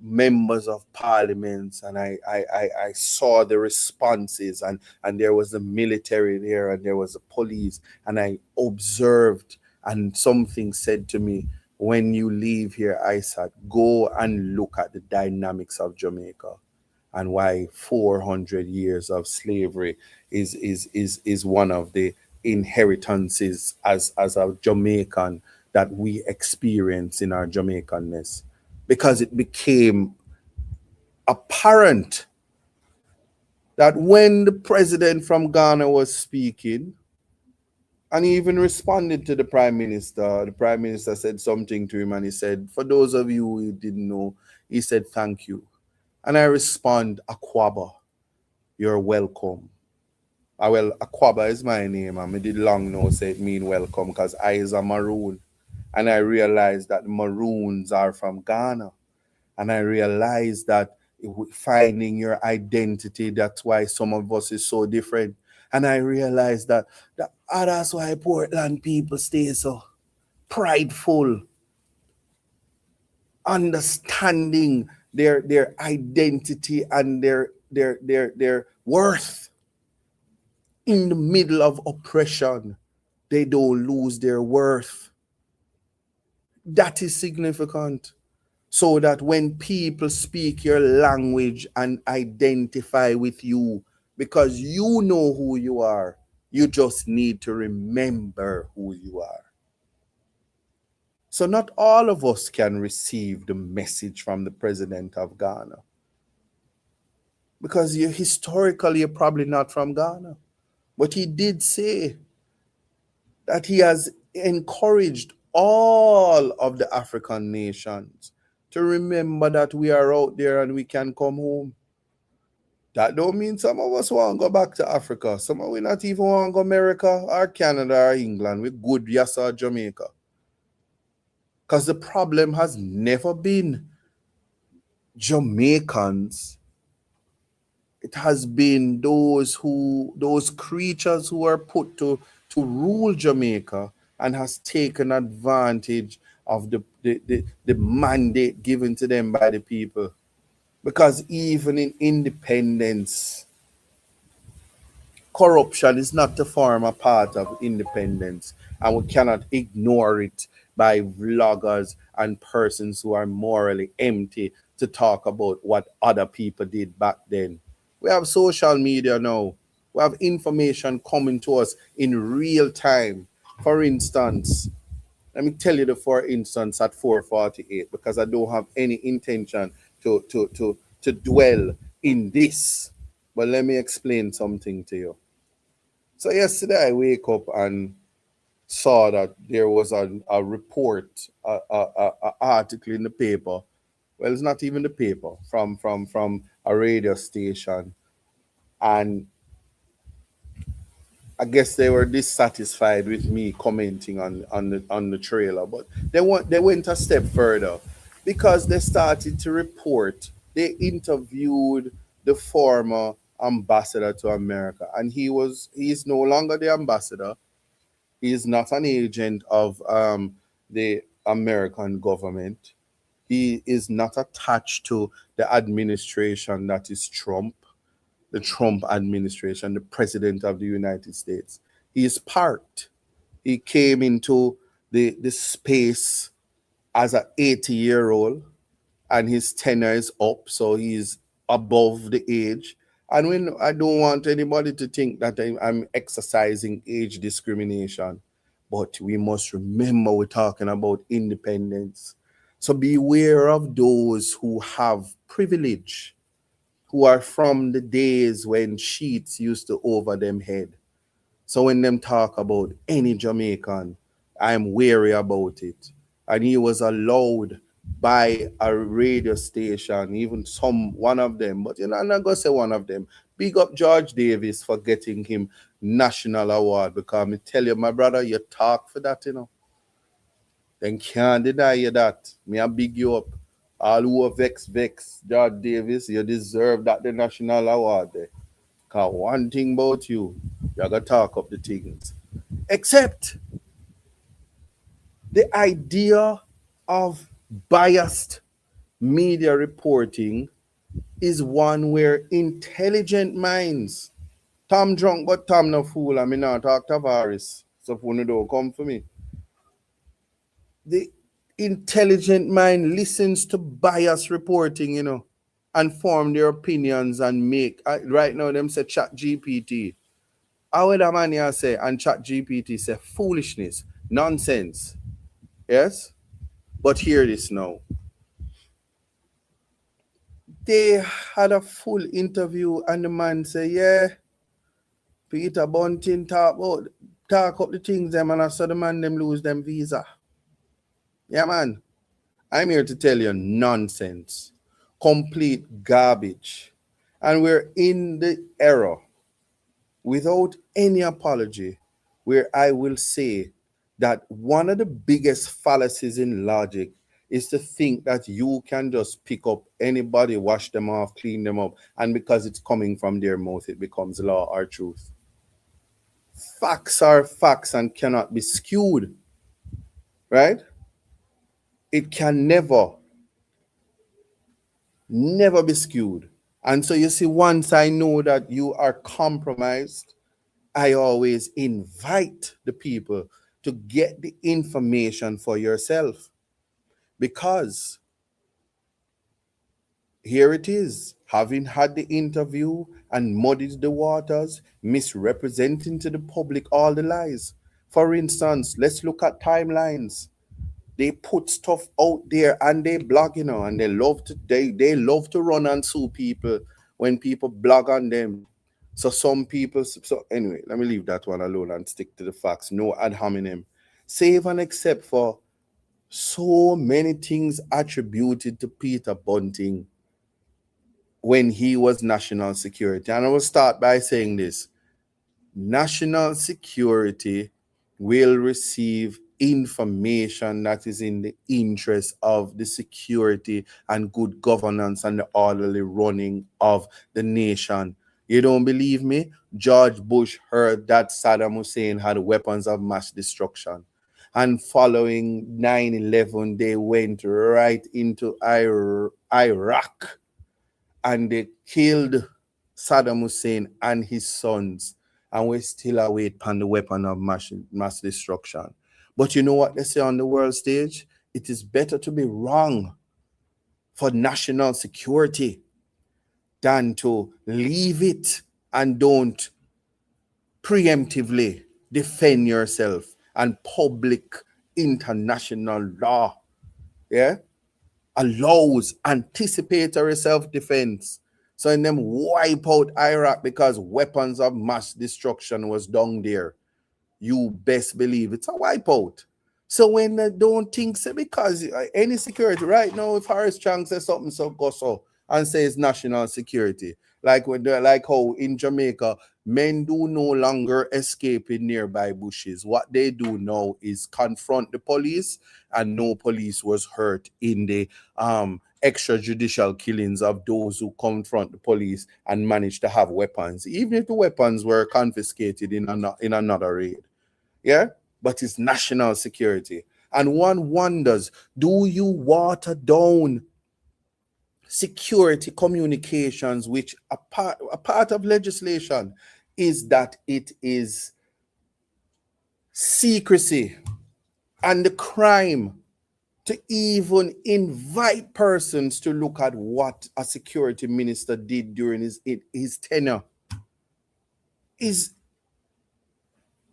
members of parliaments, and I saw the responses, and there was the military there, and there was the police, and I observed, and something said to me, when you leave here, I said, go and look at the dynamics of Jamaica and why 400 years of slavery is one of the inheritances as a Jamaican that we experience in our Jamaicanness, because it became apparent that when the president from Ghana was speaking, and he even responded to the prime minister said something to him, and he said, for those of you who didn't know, he said, thank you. And I respond, Akwaba, you're welcome. Well, Akwaba is my name, and I did long know say it mean welcome, because I is a maroon. And I realized that maroons are from Ghana. And I realized that finding your identity, that's why some of us is so different. And I realized that that's why Portland people stay so prideful, understanding their identity and their worth in the middle of oppression. They don't lose their worth. That is significant. So that when people speak your language and identify with you, because you know who you are, you just need to remember who you are. So not all of us can receive the message from the president of Ghana, because historically you're probably not from Ghana. But he did say that he has encouraged all of the African nations to remember that we are out there and we can come home. That don't mean some of us want to go back to Africa. Some of we not even want to go America or Canada or England. We good yes or Jamaica. Because the problem has never been Jamaicans. It has been those creatures who are put to rule Jamaica and has taken advantage of the mandate given to them by the people. Because even in independence, corruption is not to form a part of independence, and we cannot ignore it by vloggers and persons who are morally empty to talk about what other people did back then. We have social media now. We have information coming to us in real time. For instance, let me tell you the for instance at 4:48, because I don't have any intention to dwell in this. But let me explain something to you. So yesterday I wake up and saw that there was a report, a article in the paper. Well, it's not even the paper, from a radio station, and I guess they were dissatisfied with me commenting on the trailer, but they went a step further, because they started to report. They interviewed the former ambassador to America, and he's no longer the ambassador. He is not an agent of the American government. He is not attached to the administration that is Trump, the Trump administration, the president of the United States. He is parked. He came into the space as an 80-year-old, and his tenure is up, so he's above the age. And when I don't want anybody to think that I'm exercising age discrimination, but we must remember we're talking about independence. So beware of those who have privilege, who are from the days when sheets used to over them head. So when them talk about any Jamaican, I'm wary about it. And he was allowed by a radio station, even one of them, but I'm not gonna say one of them. Big up George Davis for getting him national award, because me tell you, my brother, you talk for that. Then can't deny you that. Me I big you up. All who are vex, George Davis, you deserve that the national award there. Cause one thing about you gotta talk up the things. Except the idea of biased media reporting is one where intelligent minds, Tom drunk but Tom no fool, I mean not talk Tavares. So if you don't come for me. The intelligent mind listens to bias reporting, and form their opinions and make. Right now, them say Chat GPT. How would a man here say, and Chat GPT say foolishness, nonsense. Yes? But hear this now. They had a full interview, and the man say, yeah, Peter Bunting talk up the things them, and I saw the man them lose them visa. Yeah, man. I'm here to tell you nonsense, complete garbage. And we're in the era, without any apology, where I will say that one of the biggest fallacies in logic is to think that you can just pick up anybody, wash them off, clean them up, and because it's coming from their mouth, it becomes law or truth. Facts are facts and cannot be skewed, right? It can never be skewed. And so you see, once I know that you are compromised, I always invite the people to get the information for yourself, because here it is, having had the interview and muddied the waters, misrepresenting to the public all the lies. For instance, let's look at timelines. They put stuff out there and they blog, and they love to run and sue people when people blog on them. So some people, so anyway, let me leave that one alone and stick to the facts. No ad hominem. Save and except for so many things attributed to Peter Bunting when he was national security. And I will start by saying this: national security will receive information that is in the interest of the security and good governance and the orderly running of the nation. You don't believe me? George Bush heard that Saddam Hussein had weapons of mass destruction. And following 9/11, they went right into Iraq and they killed Saddam Hussein and his sons, and we still await upon the weapon of mass destruction. But you know what they say on the world stage? It is better to be wrong for national security than to leave it and don't preemptively defend yourself. And public international law, yeah, allows anticipatory self-defense. So in them wipe out Iraq because weapons of mass destruction was down there. You best believe it's a wipeout. So when they don't think so, because any security right now, if Harris Chang says something so go so and says national security, like when they're like how in Jamaica, men do no longer escape in nearby bushes. What they do now is confront the police, and no police was hurt in the extrajudicial killings of those who confront the police and manage to have weapons, even if the weapons were confiscated in another raid. Yeah, but it's national security. And one wonders, do you water down security communications, which a part of legislation is that it is secrecy and the crime to even invite persons to look at what a security minister did during his tenure is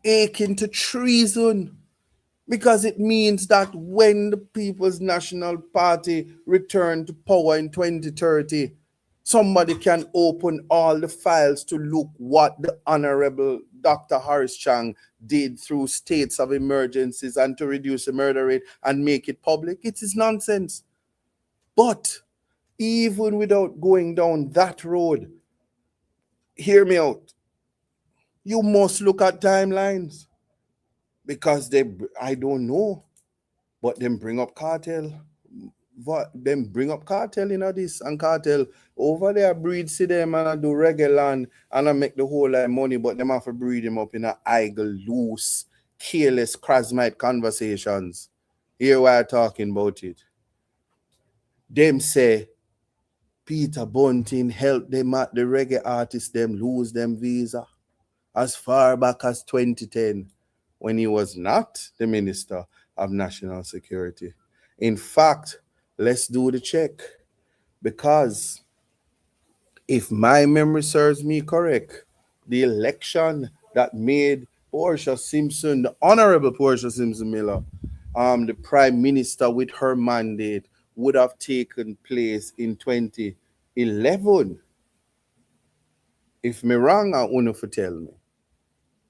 akin to treason, because it means that when the People's National Party return to power in 2030, somebody can open all the files to look what the Honorable Dr. Harris Chang did through states of emergencies and to reduce the murder rate and make it public. It is nonsense. But even without going down that road, hear me out. You must look at timelines, because I don't know, but them bring up cartel. Them bring up cartel in this, and cartel over there breed see them and I do regular and I make the whole lot of money, but them have to breed them up in a idle, loose, careless, charismatic conversations. Here why I talking about it. Them say Peter Bunting helped them at the reggae artists them lose them visa as far back as 2010, when he was not the Minister of National Security. In fact, let's do the check, because if my memory serves me correct, the election that made Portia Simpson, the Honorable Portia Simpson Miller, the Prime Minister with her mandate, would have taken place in 2011. If me wrong, I want to tell me.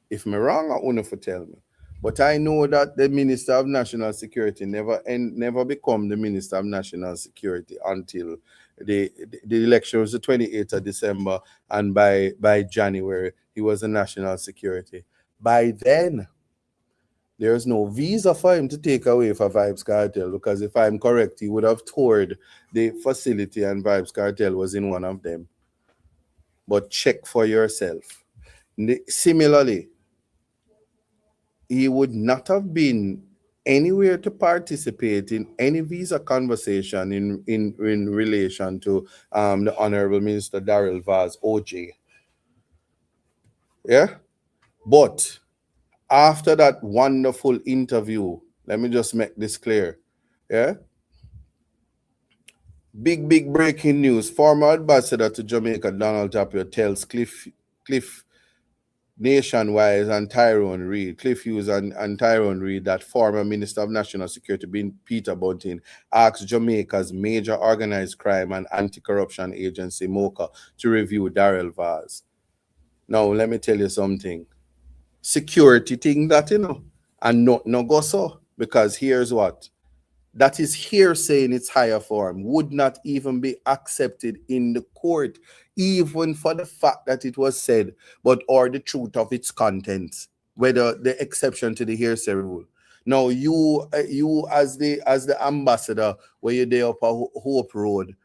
If me wrong, I want to tell me. But I know that the Minister of National Security never become the Minister of National Security until the election was the 28th of December, and by January he was a National Security. By then, there's no visa for him to take away for Vybz Kartel, because if I'm correct, he would have toured the facility and Vybz Kartel was in one of them. But check for yourself. Similarly, he would not have been anywhere to participate in any visa conversation in relation to the Honorable Minister Daryl Vaz OJ. Yeah? But after that wonderful interview, let me just make this clear. Yeah? Big breaking news. Former ambassador to Jamaica, Donald Tapia, tells Cliff Nationwide and Tyrone Reid, Cliff Hughes and Tyrone Reid, that former Minister of National Security Peter Bunting asked Jamaica's major organized crime and anti-corruption agency, MOCA, to review Daryl Vaz. Now, let me tell you something. Security thing that, and no go so, because here's what. That is hearsay in its higher form, would not even be accepted in the court, even for the fact that it was said, but or the truth of its contents, whether the exception to the hearsay rule. Now, you as the ambassador, where you're there up a Hope Road,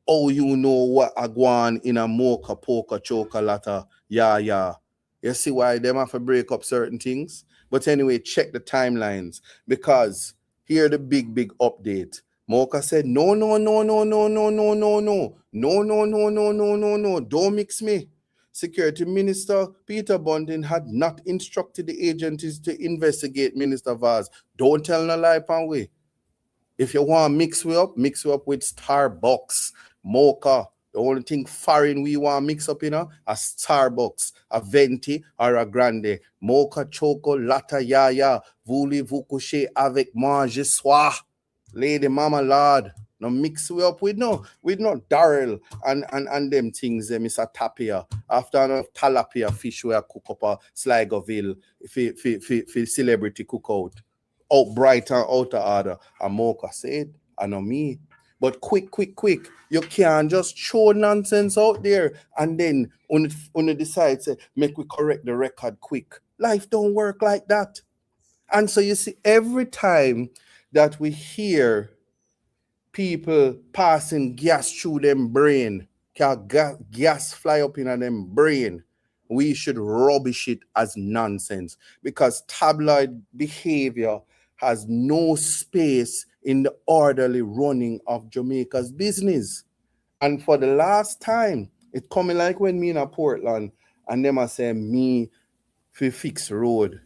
you know what I go on in a mocha, poker, chocolate, yeah. You see why them have to break up certain things? But anyway, check the timelines, because here the big update. Mocha said, no, don't mix me. Security Minister Peter Bunting had not instructed the agencies to investigate Minister Vaz. Don't tell no lie, pan way. If you want to mix me up with Starbucks, Mocha. The only thing foreign we want to mix up in a Starbucks, a Venti or a Grande. Mocha, Choco, Latte, Yaya, voulez-vous coucher avec moi ce soir? Lady Mama Lord. No mix we up with no Daryl and them things, Mr. Tapia. After enough tilapia fish we cook up a Sligoville for celebrity cookout. Out bright and out of order. And Mocha said, I know me. But quick. You can't just throw nonsense out there and then on the decide, say, make we correct the record quick. Life don't work like that. And so you see, every time that we hear people passing gas through them brain, gas fly up in them brain, we should rubbish it as nonsense, because tabloid behavior has no space in the orderly running of Jamaica's business. And for the last time, it coming like when me in a Portland and them are saying me for fix road.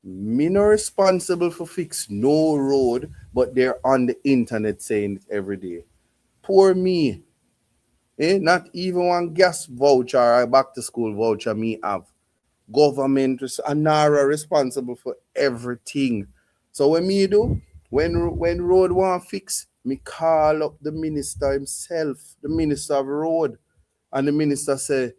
Me not responsible for fix no road, but they're on the internet saying it every day. Poor me. Not even one gas voucher or back to school voucher me have. Government and NARA responsible for everything. So when me do, when road want fix, me call up the minister himself, the minister of road, and the minister say,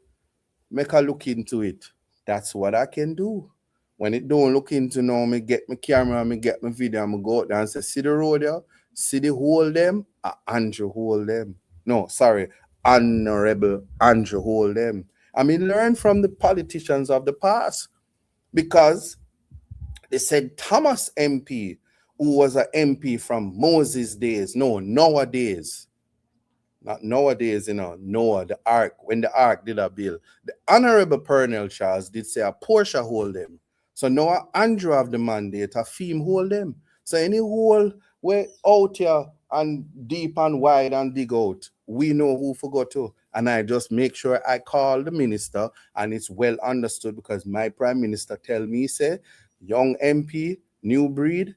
make a look into it. That's what I can do. When it don't look into now, me get my camera, me get my video, and me go out there and say, see the road there? See the hold them? Andrew hold them. No, sorry, Honorable Andrew hold them. I mean, learn from the politicians of the past, because they said Thomas MP, who was an MP from Moses' days, nowadays, not nowadays, Noah, the ark, when the ark did a bill, the Honorable Pernell Charles did say a Portia hold them. So now Andrew have the mandate, a theme hold them. So any hole where out here and deep and wide and dig out, we know who forgot to. And I just make sure I call the minister, and it's well understood, because my prime minister tell me, say, young MP, new breed,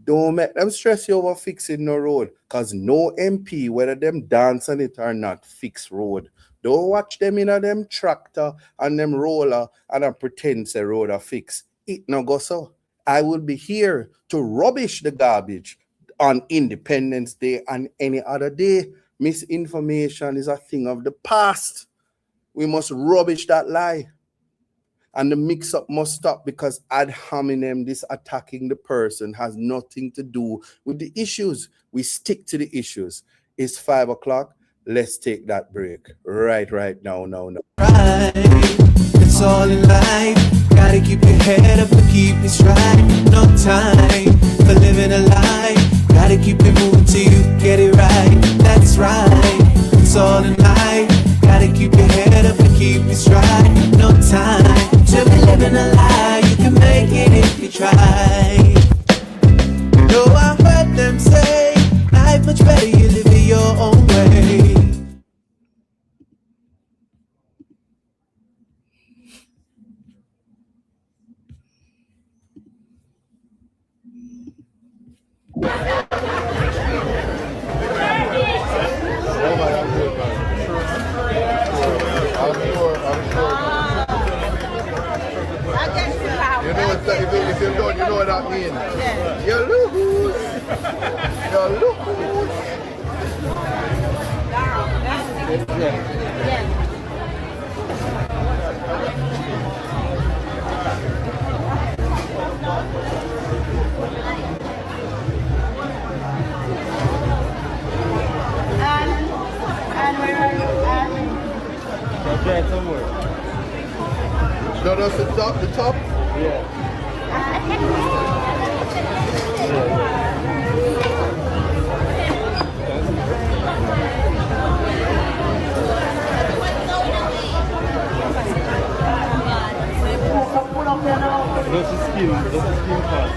don't make them stress you over fixing no road, because no MP, whether them dance on it or not, fix road. Don't watch them in a them tractor and them roller and a pretend say road are fix. It no go so. I will be here to rubbish the garbage on Independence Day and any other day. Misinformation is a thing of the past. We must rubbish that lie. And the mix-up must stop, because ad hominem, this attacking the person, has nothing to do with the issues. We stick to the issues. It's 5 o'clock. Let's take that break. Right now. Right, it's all in life. Gotta keep your head up and keep it straight. No time for living a lie. Gotta keep it moving till you get it right. That's right, it's all in life. Gotta keep your head up and keep it straight. No time to be living a lie. You can make it if you try. that mean? You lose. You lose. And where are you at? Okay, somewhere. No, that's the top. The top. Yeah. That's the skin. That's the skin part.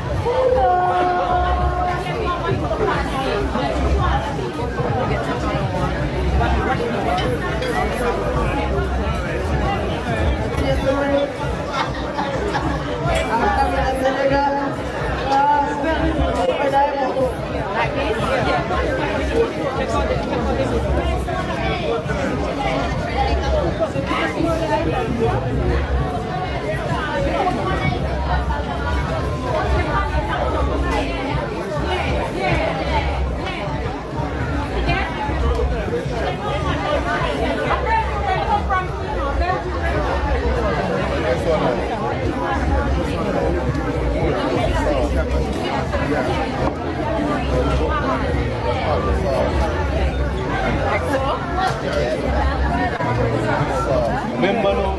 Remember now?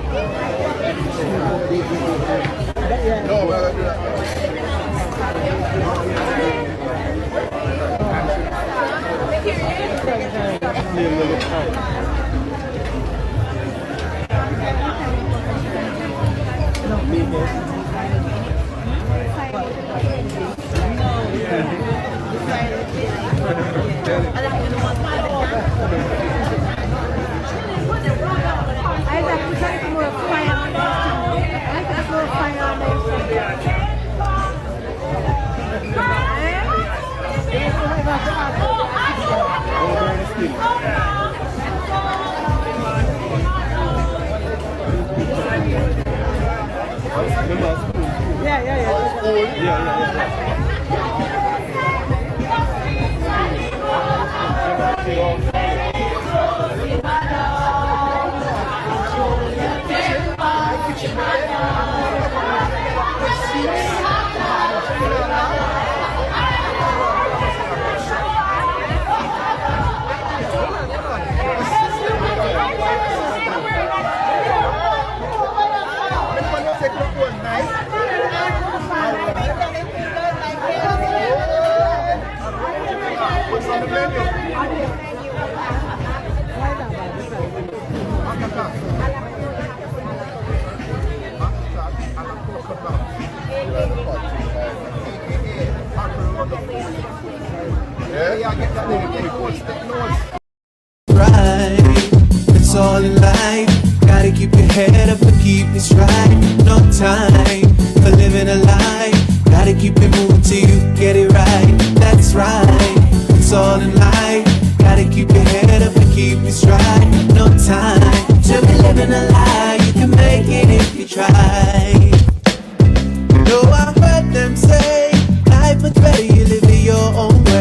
No, we're gonna do that. Right, it's all in life. Gotta keep your head up and keep it straight. No time for living a lie. Gotta keep it moving till you get it right. That's right, it's all in life. Gotta keep your head up and keep it straight. No time to be living a lie. You can make it if you try. No, I heard them say life is better you live it your own way.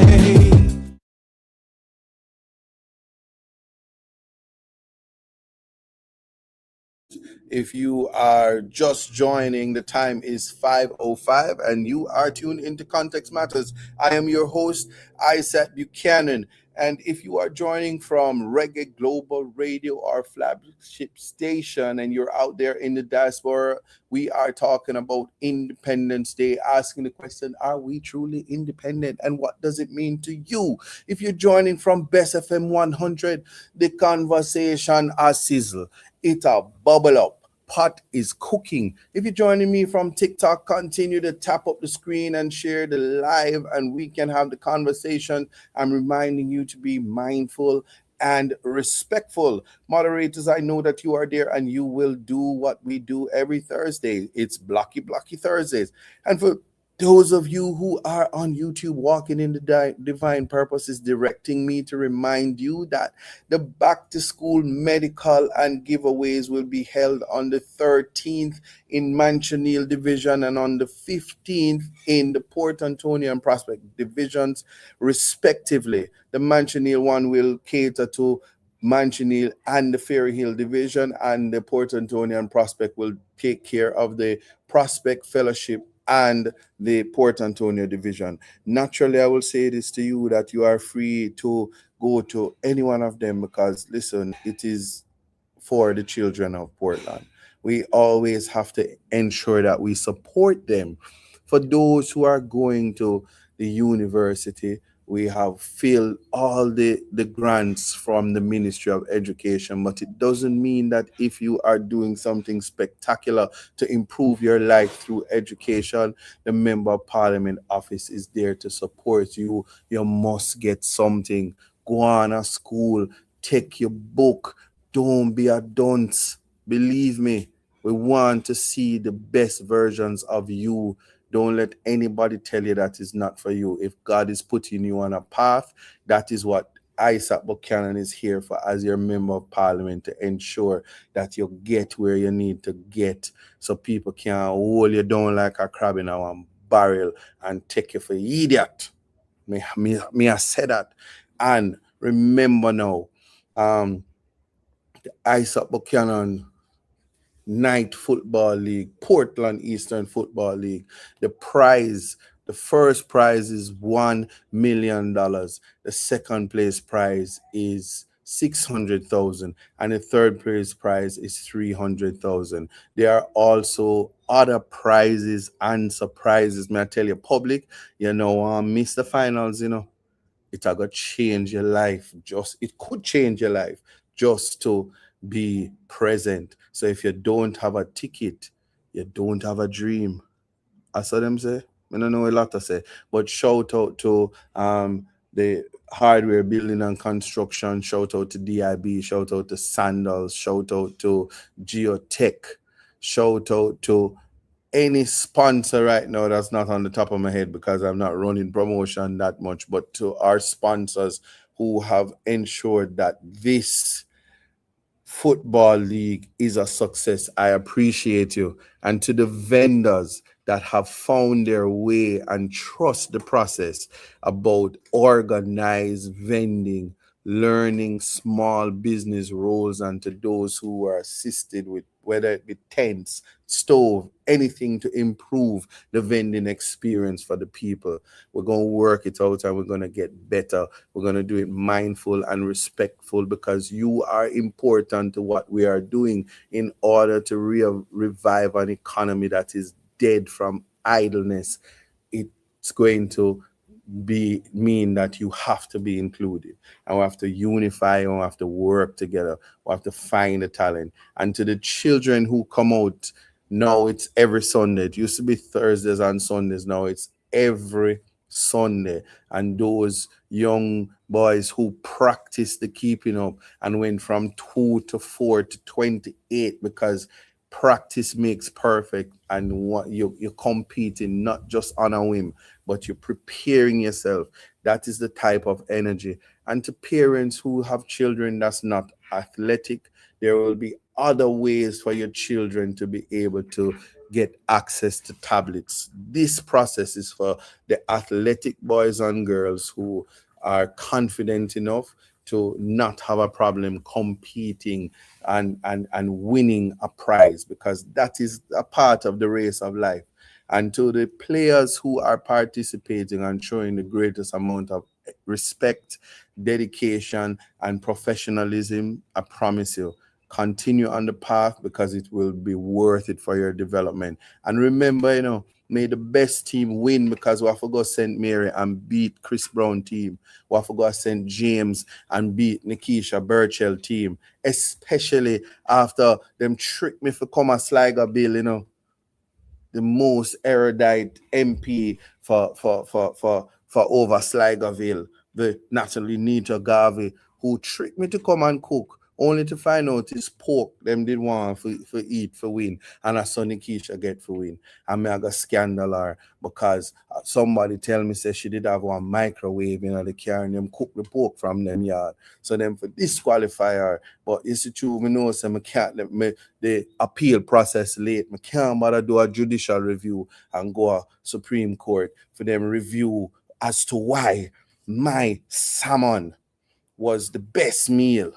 If you are just joining, the time is 5:05 and you are tuned into Context Matters. I am your host, Isaac Buchanan. And if you are joining from Reggae Global Radio, our flagship station, and you're out there in the diaspora, we are talking about Independence Day, asking the question, are we truly independent? And what does it mean to you? If you're joining from Best FM 100, the conversation a sizzle. It a bubble up. Pot is cooking. If you're joining me from TikTok, continue to tap up the screen and share the live, and we can have the conversation. I'm reminding you to be mindful and respectful. Moderators, I know that you are there and you will do what we do every Thursday. It's Blocky Blocky Thursdays. And for Those of you who are on YouTube, Walking in the Divine Purpose is directing me to remind you that the back to school medical and giveaways will be held on the 13th in Manchonil Division and on the 15th in the Port Antonio and Prospect divisions, respectively. The Manchonil one will cater to Manchonil and the Ferry Hill division, and the Port Antonio and Prospect will take care of the Prospect Fellowship and the Port Antonio division. Naturally, I will say this to you that you are free to go to any one of them because, listen, it is for the children of Portland. We always have to ensure that we support them. For those who are going to the university, we have filled all the grants from the Ministry of Education, but it doesn't mean that if you are doing something spectacular to improve your life through education, the Member of Parliament office is there to support you. You must get something. Go on a school, take your book. Don't be a dunce. Believe me, we want to see the best versions of you. Don't let anybody tell you that is not for you. If God is putting you on a path, that is what Isaac Buchanan is here for as your member of parliament, to ensure that you get where you need to get so people can't hold you down like a crab in a barrel and take you for idiot. Me I said that. And remember now, the Isaac Buchanan Night Football League, Portland Eastern Football League. The first prize is $1 million. The second place prize is 600,000, and the third place prize is 300,000. There are also other prizes and surprises. May I tell you, public, miss the finals, it are gonna change your life. It could change your life just to be present. So if you don't have a ticket, you don't have a dream. I saw them say. I don't know a lot to say, but shout out to the hardware building and construction. Shout out to DIB. Shout out to Sandals. Shout out to Geotech. Shout out to any sponsor right now that's not on the top of my head because I'm not running promotion that much, but to our sponsors who have ensured that this football league is a success. I appreciate you. And to the vendors that have found their way and trust the process about organized vending, learning small business roles, and to those who are assisted with whether it be tents, stove, anything to improve the vending experience for the people. We're going to work it out and we're going to get better. We're going to do it mindful and respectful because you are important to what we are doing in order to revive an economy that is dead from idleness. It's going to mean that you have to be included, and we have to unify, and we have to work together. We have to find the talent. And to the children who come out now, it's every Sunday. It used to be Thursdays and Sundays. Now it's every Sunday. And those young boys who practice the keeping up and went from 2 to 4 to 28 because practice makes perfect, and what you're competing not just on a whim, but you're preparing yourself. That is the type of energy. And to parents who have children that's not athletic, there will be other ways for your children to be able to get access to tablets. This process is for the athletic boys and girls who are confident enough to not have a problem competing and winning a prize, because that is a part of the race of life. And to the players who are participating and showing the greatest amount of respect, dedication, and professionalism, I promise you, continue on the path because it will be worth it for your development. And remember, may the best team win, because we have to go St. Mary and beat Chris Brown team. We have to go St. James and beat Nikisha Burchell team, especially after them trick me for come a Sligo Bill, the most erudite MP for over Sligoville, the Natalie Nita Garvey, who tricked me to come and cook. only to find out it's pork them did want for eat for win, and a Sonny Keisha get for win. And me I got scandal her because somebody tell me say she did have one microwave in the car and them cook the pork from them yard. So them for disqualify her. But it's true, me know say me can't let me the appeal process late. Me can't bother do a judicial review and go a Supreme Court for them review as to why my salmon was the best meal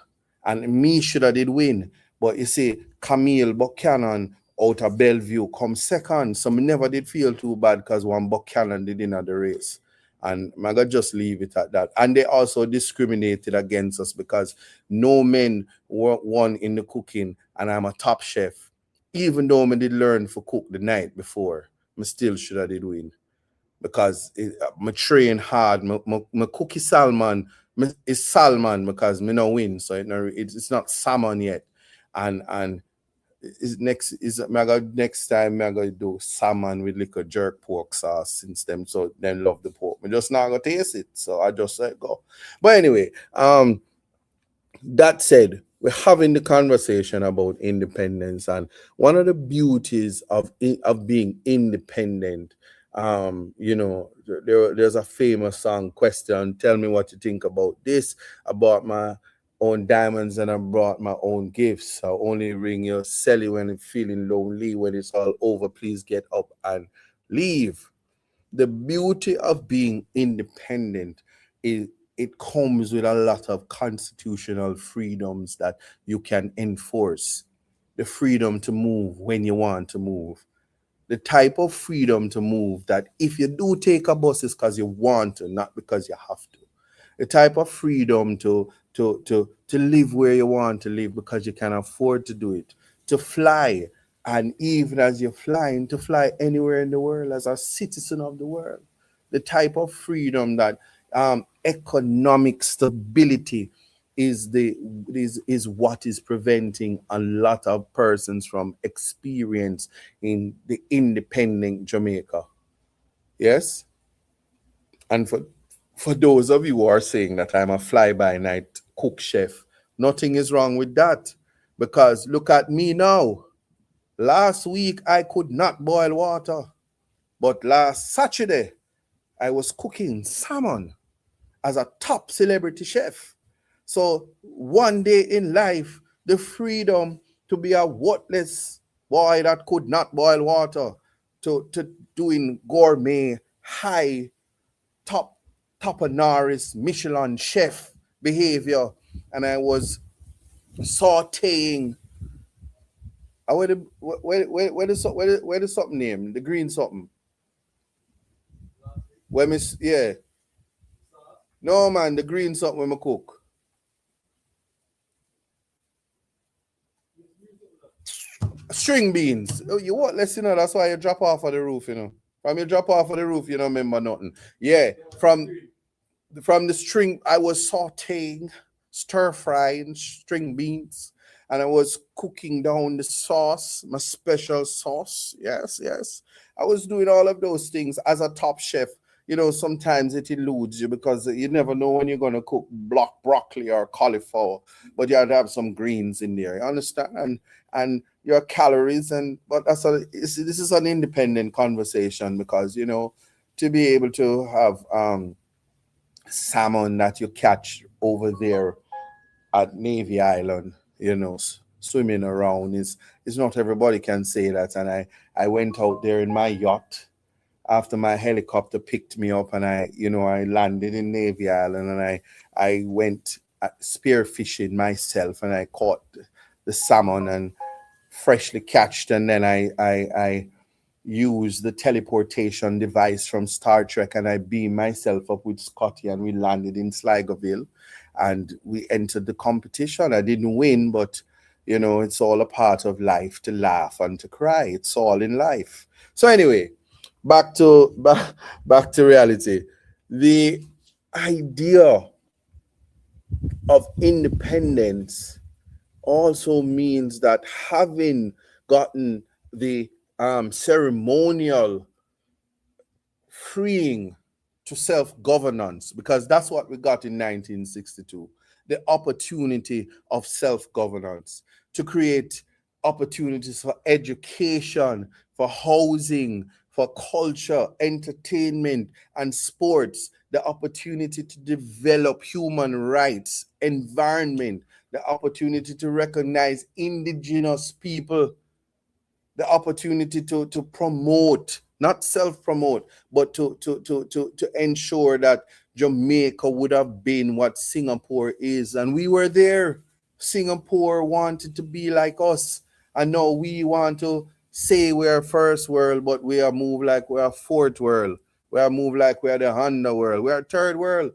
and me should have did win. But you see, Camille Buchanan out of Bellevue come second. So me never did feel too bad because one Buchanan did in the race. And I gotta just leave it at that. And they also discriminated against us because no men won in the cooking, and I'm a top chef. Even though I did learn for cook the night before, I still should have did win. Because I train hard. My cookie salmon is salmon because me no win, so it's not salmon yet. And next time I gotta do salmon with little jerk pork sauce since them so them love the pork. I just not gonna taste it, so I just let go. But anyway, that said, we're having the conversation about independence, and one of the beauties of being independent. There's a famous song question. Tell me what you think about this. I bought my own diamonds and I brought my own gifts. I only ring your celly when I'm feeling lonely. When it's all over, please get up and leave. The beauty of being independent is it comes with a lot of constitutional freedoms that you can enforce. The freedom to move when you want to move. The type of freedom to move that if you do take a bus, it's because you want to, not because you have to. The type of freedom to live where you want to live because you can afford to do it. To fly, and even as you're flying, to fly anywhere in the world as a citizen of the world. The type of freedom that economic stability is what is preventing a lot of persons from experience in the independent Jamaica. Yes? And for those of you who are saying that I'm a fly-by-night cook chef, nothing is wrong with that. Because look at me now. Last week, I could not boil water. But last Saturday, I was cooking salmon as a top celebrity chef. So one day in life, the freedom to be a worthless boy that could not boil water, to doing gourmet, high, top Norris, Michelin chef behavior. And I was sauteing. Where the something name? The green something. Yeah. No man, the green something when I cook. String beans. Oh, you what? Let's that's why you drop off of the roof, From you drop off of the roof, you don't remember nothing. Yeah, from the string, I was sauteing, stir frying string beans, and I was cooking down the sauce, my special sauce. Yes. I was doing all of those things as a top chef. Sometimes it eludes you because you never know when you're going to cook block broccoli or cauliflower, but you have to have some greens in there. You understand? And your calories, but this is an independent conversation because, to be able to have salmon that you catch over there at Navy Island, swimming around is not everybody can say that. And I went out there in my yacht after my helicopter picked me up, and I landed in Navy Island, and I went spear fishing myself, and I caught the salmon and freshly catched, and then I used the teleportation device from Star Trek, and I beamed myself up with Scotty, and we landed in Sligoville, and we entered the competition. I didn't win, but it's all a part of life to laugh and to cry. It's all in life. So anyway, back to reality. The idea of independence also means that having gotten the ceremonial freeing to self-governance, because that's what we got in 1962, the opportunity of self-governance, to create opportunities for education, for housing, for culture, entertainment, and sports, the opportunity to develop human rights, environment, the opportunity to recognize indigenous people, the opportunity to promote, not self-promote, but to ensure that Jamaica would have been what Singapore is. And we were there. Singapore wanted to be like us. And now we want to say we're first world, but we are moved like we are fourth world. We are moved like we are the underworld. We are third world.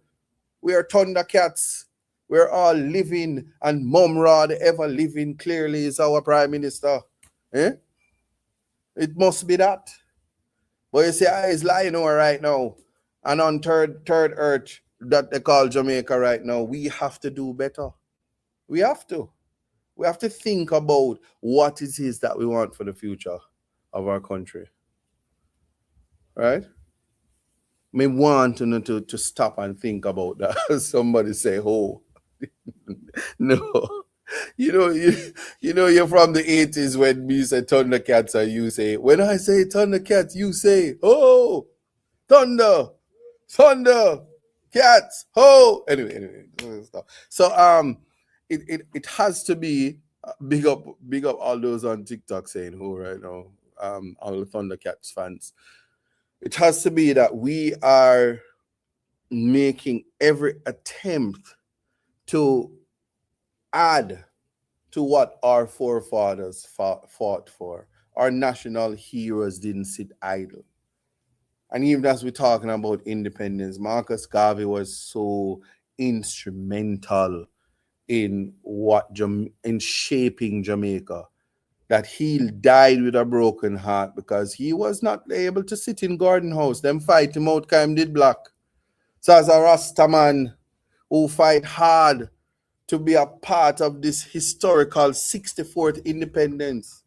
We are Thundercats. We're all living, and Mumra, the ever living, clearly is our prime minister. Eh? It must be that. But you see, I is lying over right now. And on third earth that they call Jamaica right now, we have to do better. We have to. We have to think about what it is that we want for the future of our country. Right? Me want to stop and think about that. Somebody say, oh. No. You're from the 80s when me say Thundercats and you say, when I say Thundercats, you say, oh, thunder, cats, oh. Anyway. So it has to be big up all those on TikTok saying who right now, all the Thundercats fans. It has to be that we are making every attempt to add to what our forefathers fought for. Our national heroes didn't sit idle. And even as we're talking about independence, Marcus Garvey was so instrumental in in shaping Jamaica, that he died with a broken heart because he was not able to sit in Gordon House. Them fight him out, him did black. So as a Rasta man who fight hard to be a part of this historical 64th independence.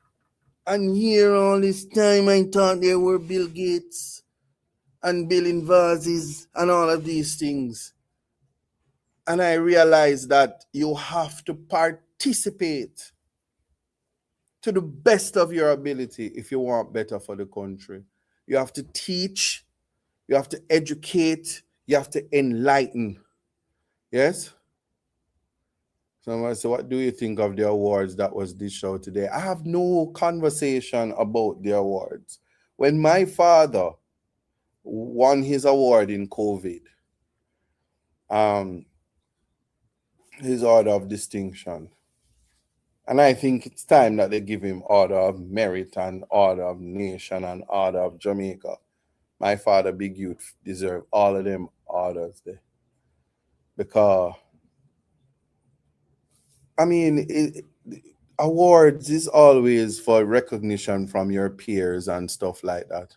And here all this time I thought there were Bill Gates and building vases and all of these things. And I realized that you have to participate to the best of your ability if you want better for the country. You have to teach, you have to educate, you have to enlighten. Yes? Somebody say, what do you think of the awards that was dished out today? I have no conversation about the awards. When my father won his award in COVID, his Order of Distinction, and I think it's time that they give him Order of Merit and Order of Nation and Order of Jamaica. My father, Big Youth, deserve all of them orders there. Because I mean, awards is always for recognition from your peers and stuff like that.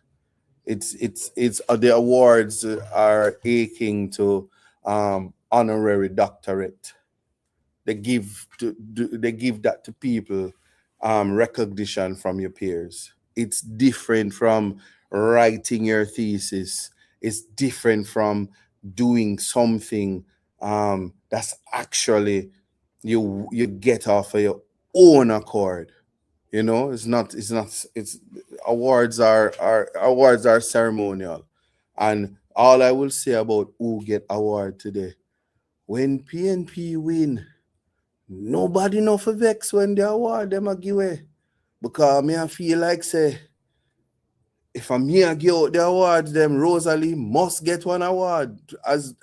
It's the awards are aching to honorary doctorate. They give that to people, recognition from your peers. It's different from writing your thesis. It's different from doing something that's actually you get off of your own accord. It's awards are ceremonial. And all I will say about who get award today, when PNP win, nobody know for vex when the award them a give away. Because me I feel like say, if I'm here give out the awards, them Rosalie must get one award. As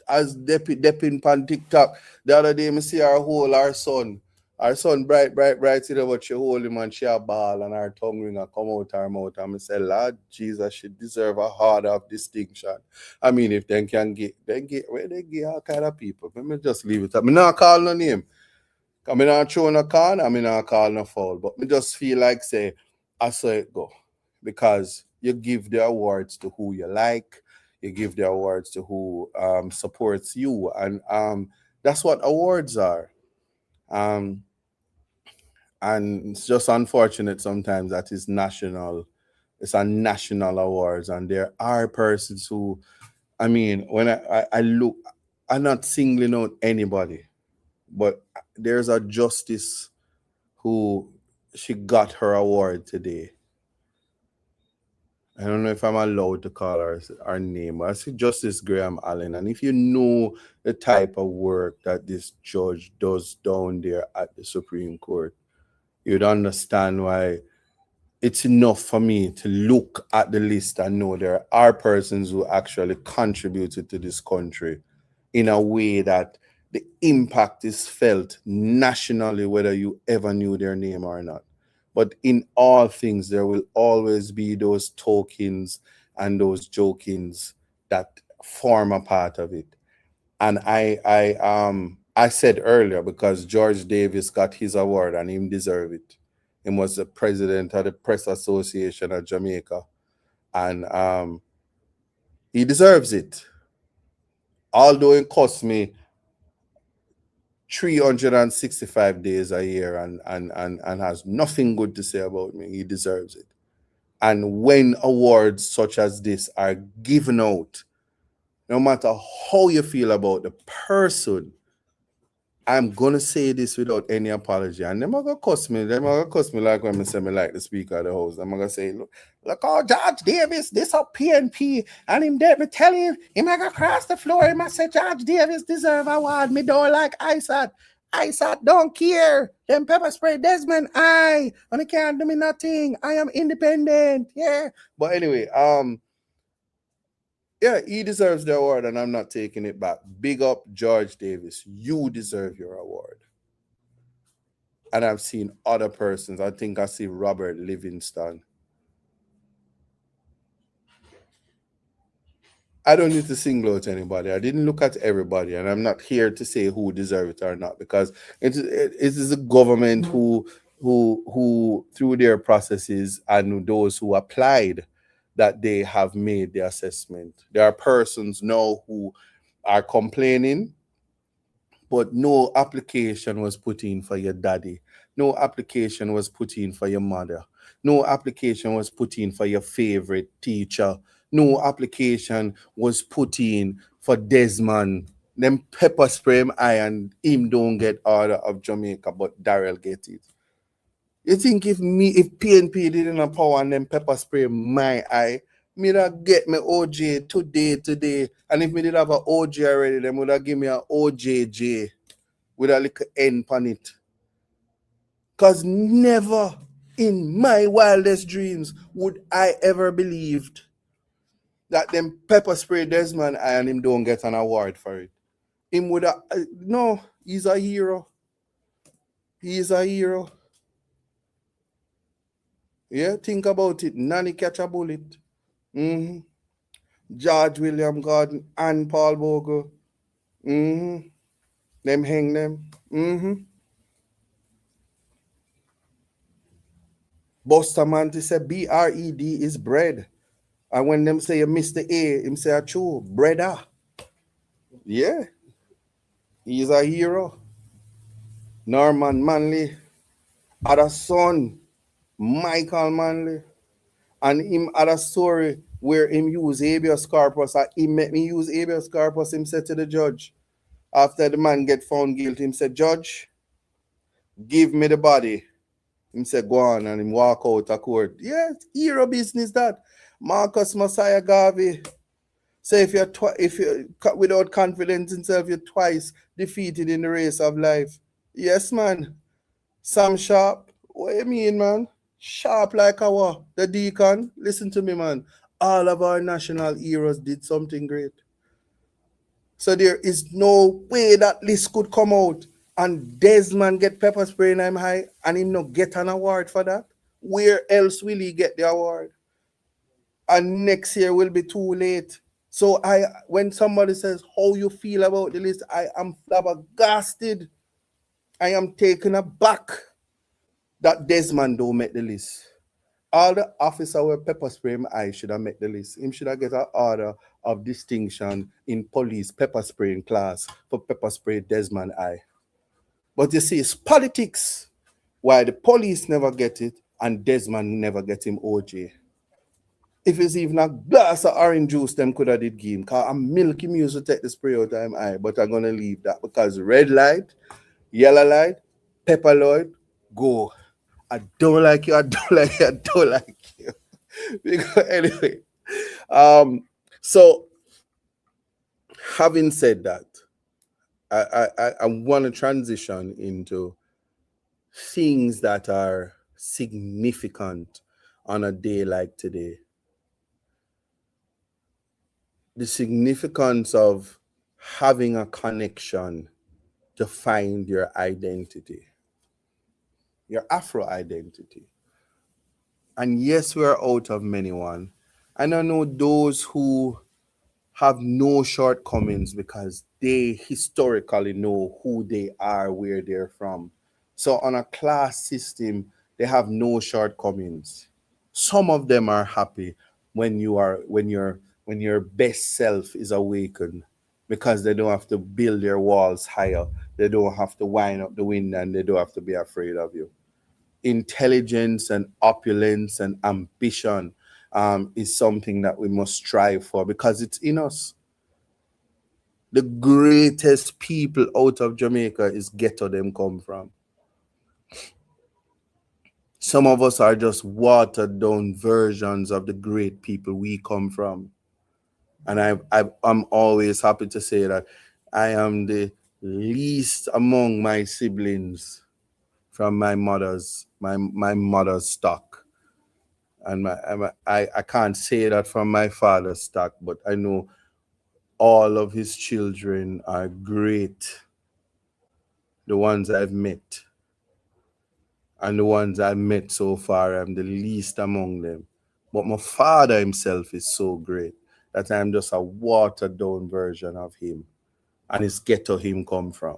Deppin pan TikTok. The other day, I see her hold her son. Her son bright, but she hold him and she a ball and her tongue ring and come out her mouth. And I say, Lord Jesus, she deserve a Order of Distinction. I mean, if they can get where they get all kind of people. Let me just leave it up. Me not call no name. I mean, not throw no corner, I mean, not call no foul. But me just feel like say, I saw it go. Because you give the awards to who you like. You give the awards to who supports you. And that's what awards are. And it's just unfortunate sometimes that it's a national awards. And there are persons who I mean, when I look, I'm not singling out anybody, but there's a justice who she got her award today. I don't know if I'm allowed to call her name, but I see Justice Graham Allen. And if you know the type of work that this judge does down there at the Supreme Court, you'd understand why it's enough for me to look at the list and know there are persons who actually contributed to this country in a way that the impact is felt nationally, whether you ever knew their name or not. But in all things, there will always be those tokens and those jokings that form a part of it. And I said earlier, because George Davis got his award and him deserve it. He was the president of the Press Association of Jamaica, and he deserves it. Although it cost me 365 days a year and has nothing good to say about me, he deserves it. And when awards such as this are given out, no matter how you feel about the person, I'm gonna say this without any apology. And them are gonna cuss me. Them are gonna cuss me like when I say me like the Speaker of the House. I'm gonna say, look how George Davis, this up PNP, and him there, me tell him, him gonna cross the floor, him I say George Davis deserve award. Me don't like ISAT. ISAT don't care. Them pepper spray Desmond, and he can't do me nothing. I am independent. Yeah. But anyway, yeah, he deserves the award, and I'm not taking it back. Big up George Davis. You deserve your award. And I've seen other persons. I think I see Robert Livingston. I don't need to single out anybody. I didn't look at everybody, and I'm not here to say who deserves it or not, because it is the government who through their processes and those who applied, that they have made the assessment. There are persons now who are complaining, but no application was put in for your daddy. No application was put in for your mother. No application was put in for your favorite teacher. No application was put in for Desmond. Them pepper spray him eye and him don't get Order of Jamaica, but Darrell get it. You think if PNP didn't have power and them pepper spray my eye, me that get me OJ today. And if me did have a OJ already, them would have give me a OJJ with a little N on it. Cause never in my wildest dreams would I ever believed that them pepper spray Desmond and him don't get an award for it. Him would have, no, he's a hero. He is a hero. Yeah, think about it. Nanny catch a bullet. George William Gordon and Paul Bogle. Them hang them. Bustamante say BRED is bread. And when them say you miss the A, him say a true breader. Yeah. He's a hero. Norman Manley had a son, Michael Manley. And him had a story where him use habeas corpus. And he make me use habeas corpus. Him said to the judge, after the man get found guilty, him said, Judge, give me the body. Him said, go on, and him walk out of court. Yeah, hero business that. Marcus Messiah Garvey say if you're without confidence in self, you're twice defeated in the race of life. Yes, man. Sam Sharp, what you mean, man? Sharp like our the Deacon. Listen to me, man. All of our national heroes did something great. So there is no way that list could come out and Desmond get pepper spray in him high and him not get an award for that. Where else will he get the award? And next year will be too late. So when somebody says how you feel about the list, I am flabbergasted. I am taken aback that Desmond don't make the list. All the officer with pepper spray him eye should have made the list. Him should have get an order of distinction in police pepper spraying class for pepper spray Desmond eye. But you see, it's politics. Why the police never get it and Desmond never get him OJ. If it's even a glass of orange juice, them could have did game. Cause I'm milky music to take the spray out of my eye, but I'm gonna leave that because red light, yellow light, pepper light, go. I don't like you, I don't like you, I don't like you. Because anyway, so having said that, I want to transition into things that are significant on a day like today. The significance of having a connection to find your identity, your Afro identity. And yes, we are out of many one. And I know those who have no shortcomings because they historically know who they are, where they're from. So on a class system, they have no shortcomings. Some of them are happy when your best self is awakened because they don't have to build their walls higher. They don't have to wind up the wind and they don't have to be afraid of you. Intelligence and opulence and ambition is something that we must strive for because it's in us. The greatest people out of Jamaica is ghetto them come from. Some of us are just watered down versions of the great people we come from. And I'm always happy to say that I am the least among my siblings from my mother's stock. And I can't say that from my father's stock, but I know all of his children are great. The ones I've met. And the ones I've met so far, I'm the least among them. But my father himself is so great that I'm just a watered down version of him. And it's ghetto him come from.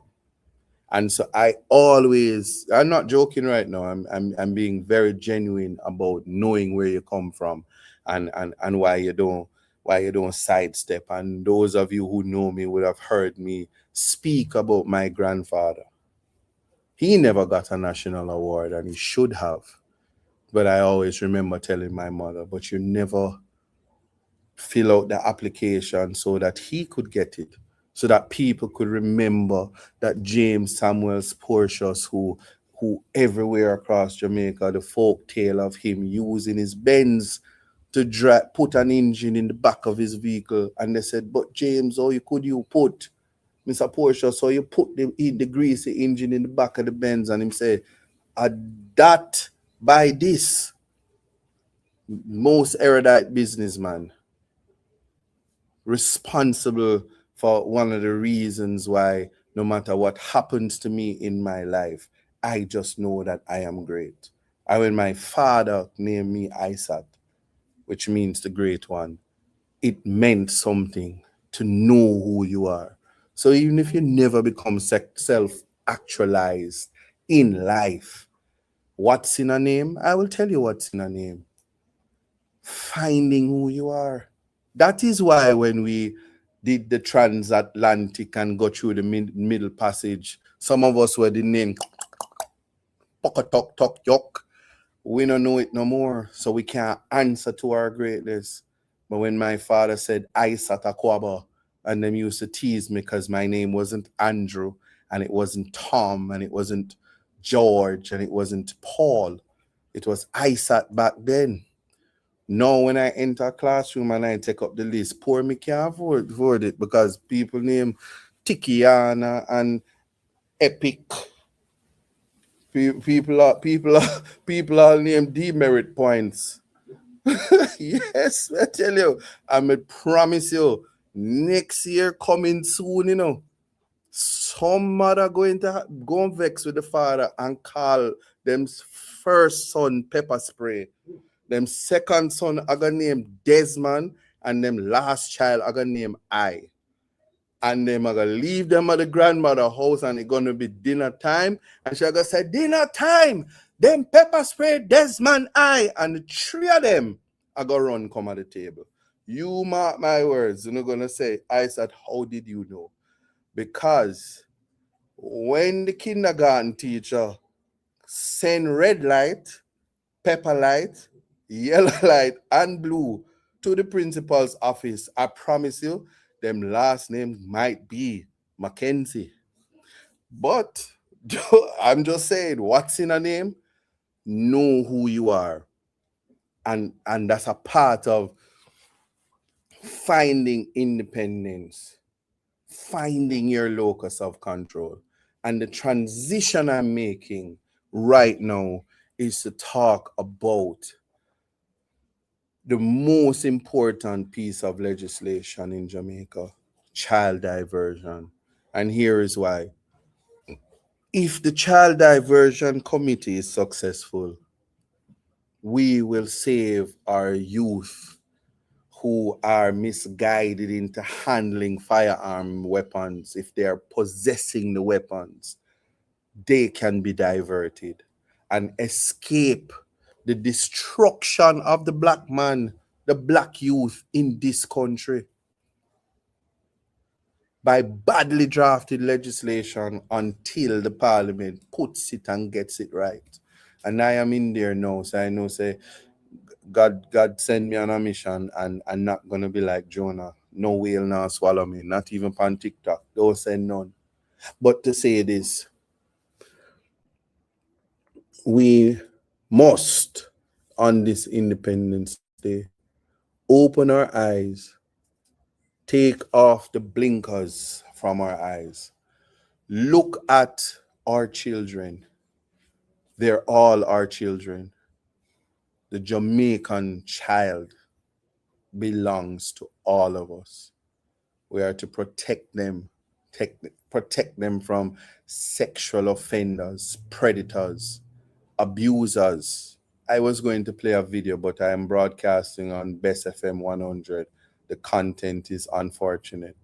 And so I'm not joking right now. I'm being very genuine about knowing where you come from and why you don't sidestep. And those of you who know me would have heard me speak about my grandfather. He never got a national award and he should have. But I always remember telling my mother, but you never fill out the application so that he could get it, so that people could remember that James Samuels Portius, who everywhere across Jamaica, the folk tale of him using his Benz to put an engine in the back of his vehicle. And they said, but James, how you put Mr. Portius, so you put the greasy engine in the back of the Benz, and him say, that by this most erudite businessman responsible for one of the reasons why no matter what happens to me in my life, I just know that I am great. And when my father named me Isaac, which means the great one, it meant something to know who you are. So even if you never become self-actualized in life, what's in a name? I will tell you what's in a name. Finding who you are. That is why when we did the transatlantic and go through the middle passage, some of us were the name Pokotok Yok. We don't know it no more, so we can't answer to our greatness. But when my father said Isaac Akwaba, and them used to tease me because my name wasn't Andrew, and it wasn't Tom, and it wasn't George, and it wasn't Paul. It was Isaac back then. Now when I enter a classroom and I take up the list, poor me can't afford it because people name Tikiana and Epic. People are named demerit points. Yes, I tell you, I promise you, next year coming soon, some mother going to go and vex with the father and call them first son pepper spray. Them second son are gonna name Desmond, and them last child are gonna name I. And them are gonna leave them at the grandmother house and it's gonna be dinner time. And she gonna say, dinner time, them pepper spray, Desmond, I, and the three of them are gonna run come at the table. You mark my words, you're not gonna say, I said, how did you know? Because when the kindergarten teacher send red light, pepper light, yellow light, and blue to the principal's office. I promise you, them last name might be Mackenzie. But I'm just saying, what's in a name? Know who you are. And that's a part of finding independence, finding your locus of control. And the transition I'm making right now is to talk about the most important piece of legislation in Jamaica, child diversion. And here is why. If the child diversion committee is successful, we will save our youth who are misguided into handling firearm weapons. If they are possessing the weapons, they can be diverted and escape the destruction of the black man, the black youth in this country by badly drafted legislation until the parliament puts it and gets it right. And I am in there now, so I know, say, God send me on a mission, and I'm not going to be like Jonah. No whale now swallow me, not even on TikTok. Don't send none. But to say this, we must, on this Independence Day, open our eyes, take off the blinkers from our eyes, look at our children. They're all our children. The Jamaican child belongs to all of us. We are to protect them from sexual offenders, predators, abusers. I was going to play a video, but I am broadcasting on Best FM 100. The content is unfortunate,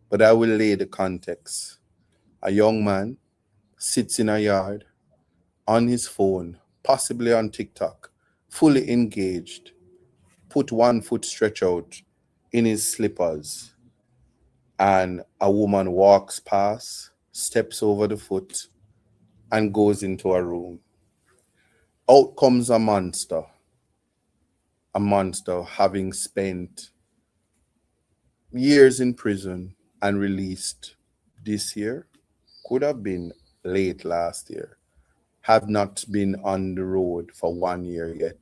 but I will lay the context. A young man sits in a yard on his phone, possibly on TikTok, fully engaged, put one foot stretched out in his slippers, and a woman walks past, steps over the foot, and goes into a room. Out comes a monster having spent years in prison and released this year, could have been late last year, have not been on the road for 1 year yet.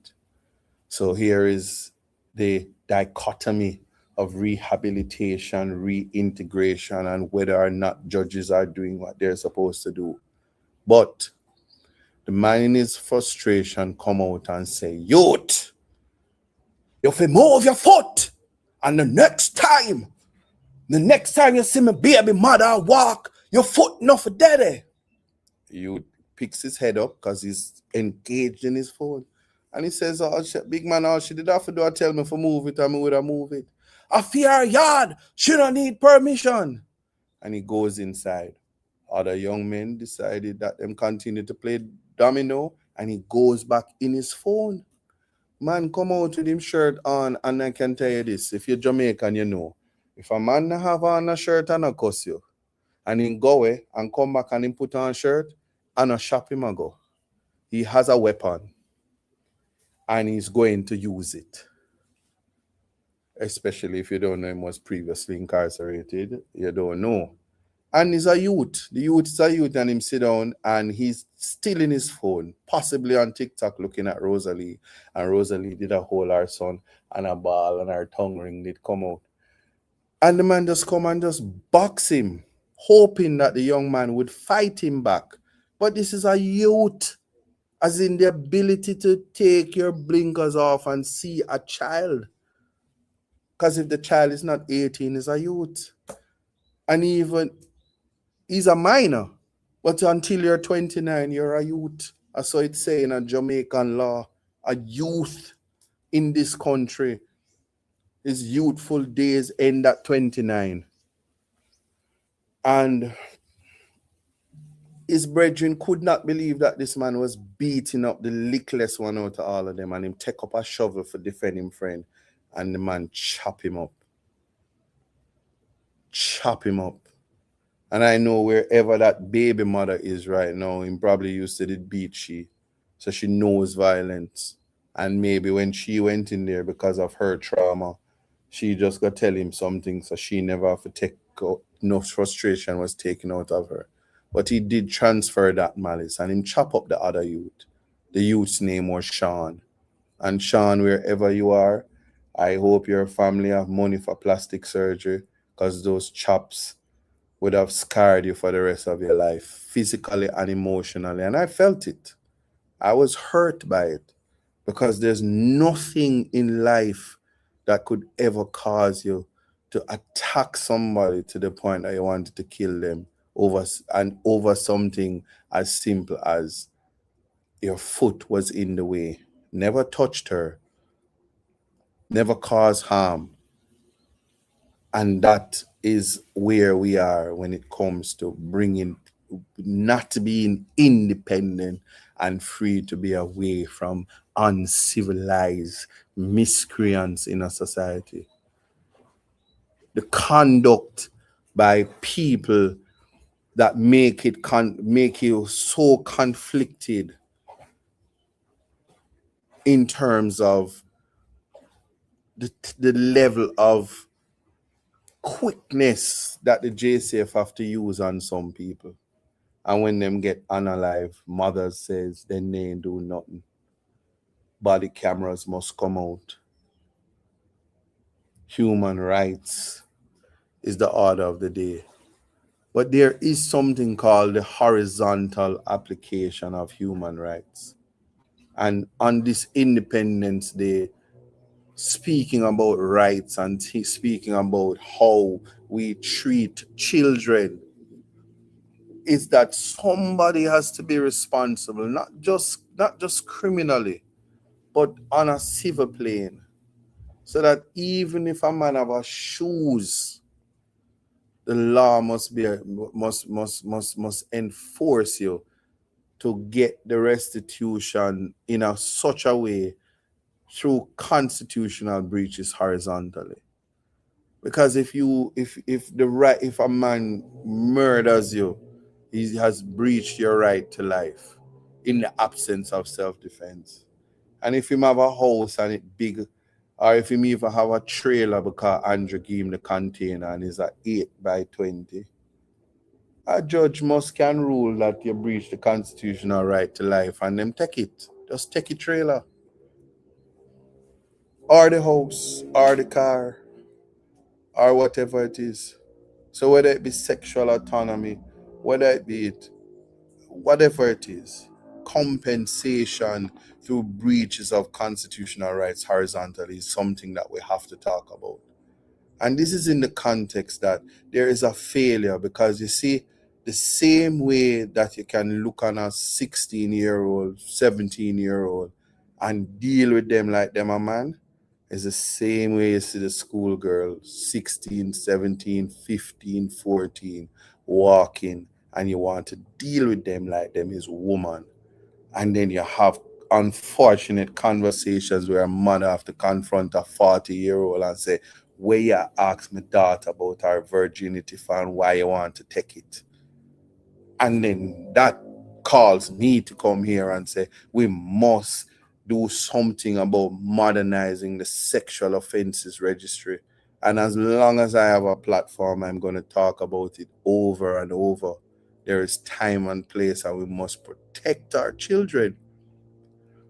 So here is the dichotomy of rehabilitation, reintegration, and whether or not judges are doing what they're supposed to do. But the man in his frustration come out and say, youth, you have to move your foot. And the next time you see me baby mother walk, your foot not for daddy. Youth picks his head up because he's engaged in his phone. And he says, oh, big man, all she did have to do is tell me for move it, and me would have move it. I fear yard, she don't need permission. And he goes inside. Other young men decided that them continue to play domino, and he goes back in his phone. Man come out with him shirt on, and I can tell you this, if you're Jamaican, you know, if a man have on a shirt and a cuss you, and he go away and come back and he put on a shirt, and a shop him a go. He has a weapon, and he's going to use it. Especially if you don't know him was previously incarcerated, you don't know. And he's a youth. The youth is a youth, and him sit down and he's still in his phone, possibly on TikTok looking at Rosalie. And Rosalie did a hold her son and a ball, and her tongue ring did come out. And the man just come and just box him, hoping that the young man would fight him back. But this is a youth, as in the ability to take your blinkers off and see a child. Because if the child is not 18, he's a youth. And even, he's a minor. But until you're 29, you're a youth. So it's saying in Jamaican law, a youth in this country, his youthful days end at 29. And his brethren could not believe that this man was beating up the lickless one out of all of them, and him take up a shovel for defend him friend, and the man chop him up. And I know wherever that baby mother is right now, him probably used to beat she, so she knows violence, And maybe when she went in there because of her trauma, she just got tell him something, so she never have to take no frustration was taken out of her. But he did transfer that malice and him chop up the other youth. The youth's name was Sean. And Sean, wherever you are, I hope your family have money for plastic surgery because those chops would have scarred you for the rest of your life, physically and emotionally. And I felt it. I was hurt by it because there's nothing in life that could ever cause you to attack somebody to the point that you wanted to kill them over something as simple as your foot was in the way. Never touched her, never caused harm. And that is where we are when it comes to bringing, not being independent and free to be away from uncivilized miscreants in a society. The conduct by people that make you so conflicted in terms of the level of quickness that the JCF have to use on some people. And when them get unalive, mothers says then they ain't do nothing. Body cameras must come out. Human rights is the order of the day. But there is something called the horizontal application of human rights. And on this Independence Day, speaking about rights and speaking about how we treat children, is that somebody has to be responsible, not just criminally, but on a civil plane. So that even if a man have a shoes, the law must enforce you to get the restitution in such a way through constitutional breaches horizontally. Because if a man murders you, he has breached your right to life in the absence of self-defense. And if him have a house and it big, or if him even have a trailer because Andrew gave him the container and is a 8x20, a judge can rule that you breach the constitutional right to life and them take it. Just take a trailer. Or the house, or the car, or whatever it is. So whether it be sexual autonomy, whether it be whatever it is, compensation through breaches of constitutional rights horizontally is something that we have to talk about. And this is in the context that there is a failure, because you see, the same way that you can look on a 16-year-old, 17-year-old and deal with them like them a man, is the same way you see the schoolgirl, 16, 17, 15, 14, walking, and you want to deal with them like them is woman. And then you have unfortunate conversations where a mother have to confront a 40-year-old and say, where you ask my daughter about her virginity for and why you want to take it. And then that calls me to come here and say, we must do something about modernizing the sexual offenses registry. And as long as I have a platform, I'm going to talk about it over and over. There is time and place, and we must protect our children.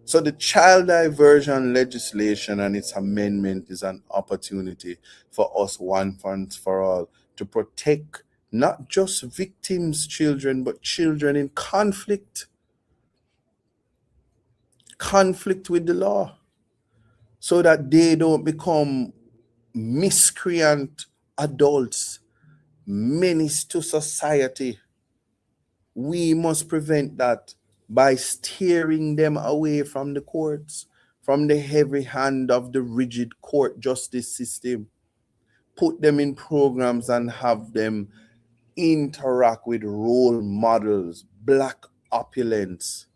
So the child diversion legislation and its amendment is an opportunity for us once and for all to protect not just victims' children, but children in conflict with the law, so that they don't become miscreant adults, menace to society. We must prevent that by steering them away from the courts, from the heavy hand of the rigid court justice system. Put them in programs and have them interact with role models, black opulence,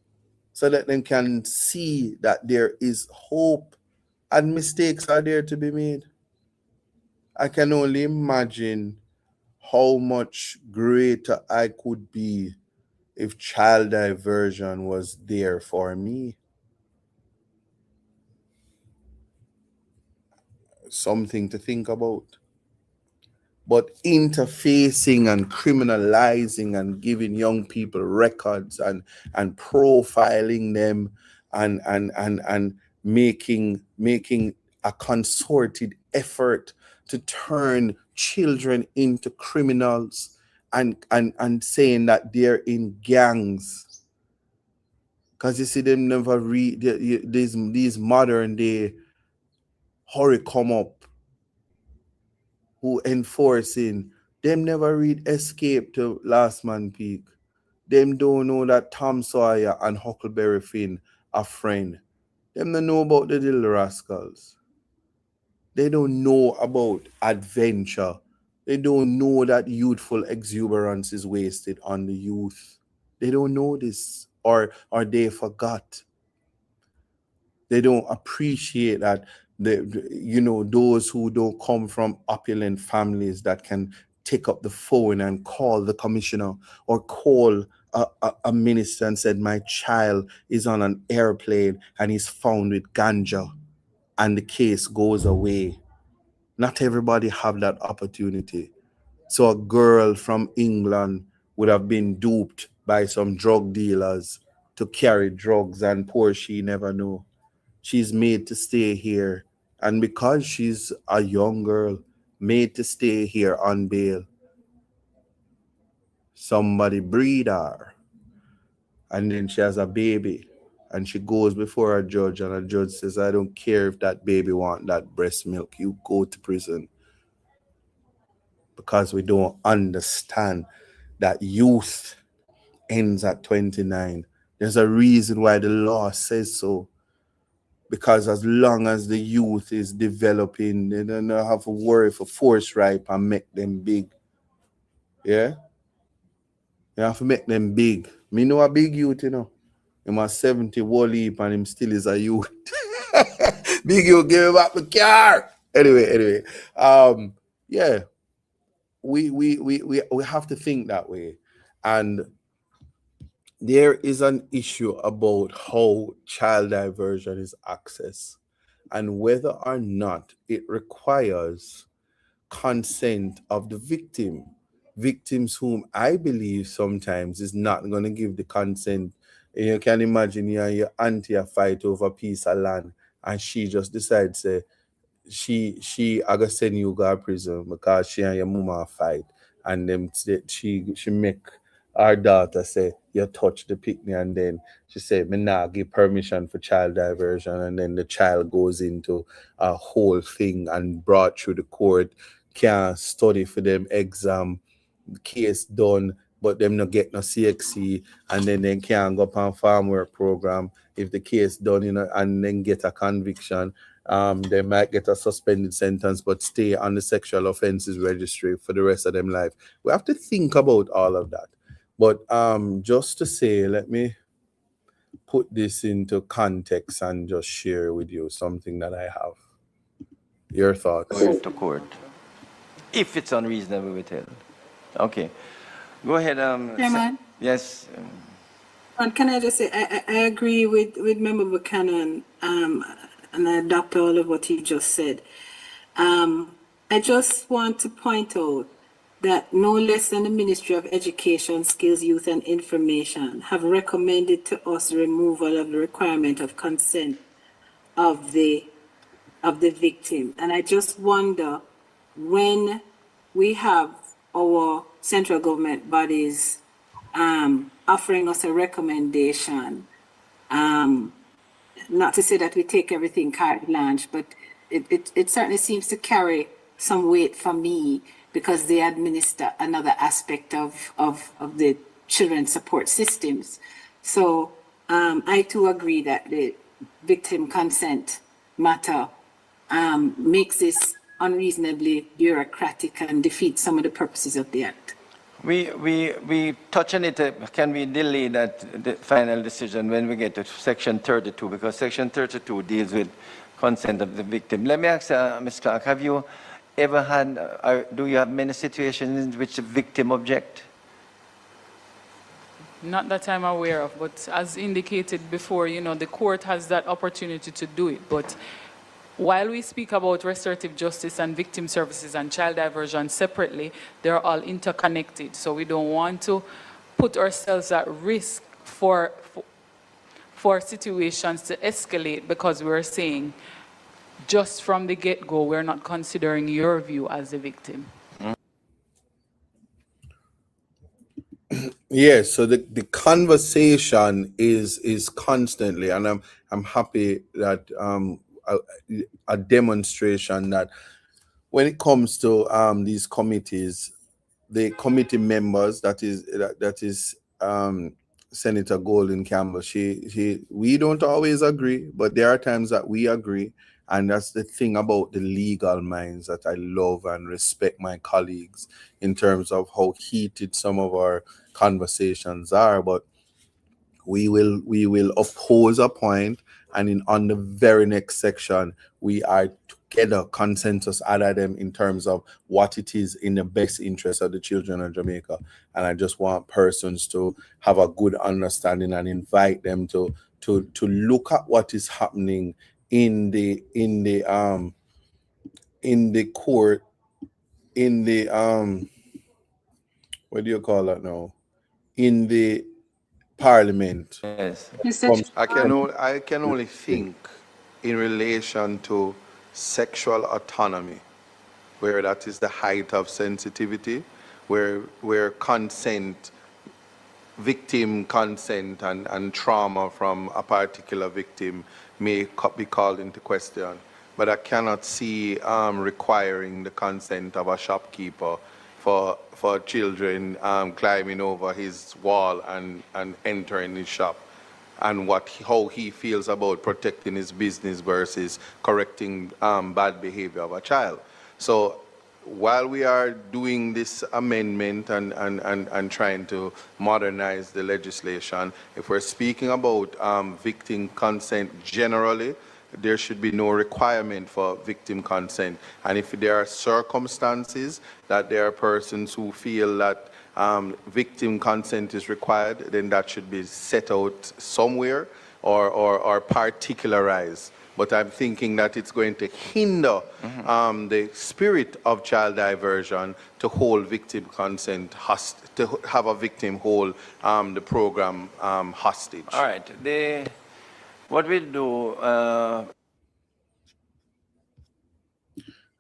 so that they can see that there is hope and mistakes are there to be made. I can only imagine how much greater I could be if child diversion was there for me. something to think about. But interfacing and criminalizing and giving young people records and profiling them and making a concerted effort to turn children into criminals and saying that they're in gangs. Because you see, them never read these modern day hurry come up who enforcing, them never read Escape to Last Man Peak. Them don't know that Tom Sawyer and Huckleberry Finn are friend. Them don't know about the Little Rascals. They don't know about adventure. They don't know that youthful exuberance is wasted on the youth. They don't know this, or they forgot. They don't appreciate that those who don't come from opulent families that can take up the phone and call the commissioner or call a minister and said, my child is on an airplane and he's found with ganja, and the case goes away. Not everybody have that opportunity. So a girl from England would have been duped by some drug dealers to carry drugs, and poor she never know. She's made to stay here. And because she's a young girl, made to stay here on bail, somebody breed her. And then she has a baby. And she goes before a judge, and a judge says, I don't care if that baby want that breast milk. You go to prison. Because we don't understand that youth ends at 29. There's a reason why the law says so. Because as long as the youth is developing, they don't have to worry for force ripe and make them big. Yeah? You have to make them big. Me know a big youth, Him a 70 wall heap and him still is a youth. Big youth, give me back the car. Anyway. Yeah. We have to think that way. And there is an issue about how child diversion is accessed and whether or not it requires consent of the victim. Victims whom I believe sometimes is not going to give the consent. You can imagine you and your auntie a fight over a piece of land and she just decides she I gonna send you to prison because she and your mama fight, and then she make our daughter say you touch the picnic, and then she said me not give permission for child diversion, and then the child goes into a whole thing and brought through the court, can't study for them exam, case done, but them not get no CXC, and then they can't go up on farm work program if the case done, and then get a conviction. They might get a suspended sentence but stay on the sexual offenses registry for the rest of them life. We have to think about all of that. But just to say, let me put this into context and just share with you something that I have. Your thoughts? To court, if it's unreasonable withheld. Okay, go ahead. Chairman? Yes. Can I just say, I agree with Member Buchanan, and I adopt all of what he just said. I just want to point out that no less than the Ministry of Education, Skills, Youth and Information have recommended to us the removal of the requirement of consent of the victim. And I just wonder, when we have our central government bodies offering us a recommendation, not to say that we take everything carte blanche, but it certainly seems to carry some weight for me, because they administer another aspect of the children's support systems. So I too agree that the victim consent matter makes this unreasonably bureaucratic and defeats some of the purposes of the Act. We touch on it. Can we delay the final decision when we get to Section 32? Because Section 32 deals with consent of the victim. Let me ask Ms. Clark, have you ever had, do you have many situations in which the victim object? Not that I'm aware of, but as indicated before, the court has that opportunity to do it. But while we speak about restorative justice and victim services and child diversion separately, they're all interconnected. So we don't want to put ourselves at risk for situations to escalate because we're saying just from the get-go, we're not considering your view as the victim. Yes, so the conversation is constantly, and I'm happy that a demonstration that when it comes to these committees, the committee members, that is Senator Golden Campbell, we don't always agree, but there are times that we agree. And that's the thing about the legal minds that I love and respect my colleagues in terms of how heated some of our conversations are. But we will oppose a point, and on the very next section, we are together consensus other them in terms of what it is in the best interest of the children of Jamaica. And I just want persons to have a good understanding and invite them to look at what is happening in the court, in the what do you call that now, in the parliament. Yes. I can only think in relation to sexual autonomy, where that is the height of sensitivity, where consent, victim consent and trauma from a particular victim may be called into question. But I cannot see requiring the consent of a shopkeeper for children climbing over his wall and entering his shop, and how he feels about protecting his business versus correcting bad behavior of a child. So while we are doing this amendment and trying to modernize the legislation, if we're speaking about victim consent generally, there should be no requirement for victim consent. And if there are circumstances that there are persons who feel that victim consent is required, then that should be set out somewhere or particularized. But I'm thinking that it's going to hinder the spirit of child diversion to hold victim consent, to have a victim hold the program hostage. All right. What we'll do...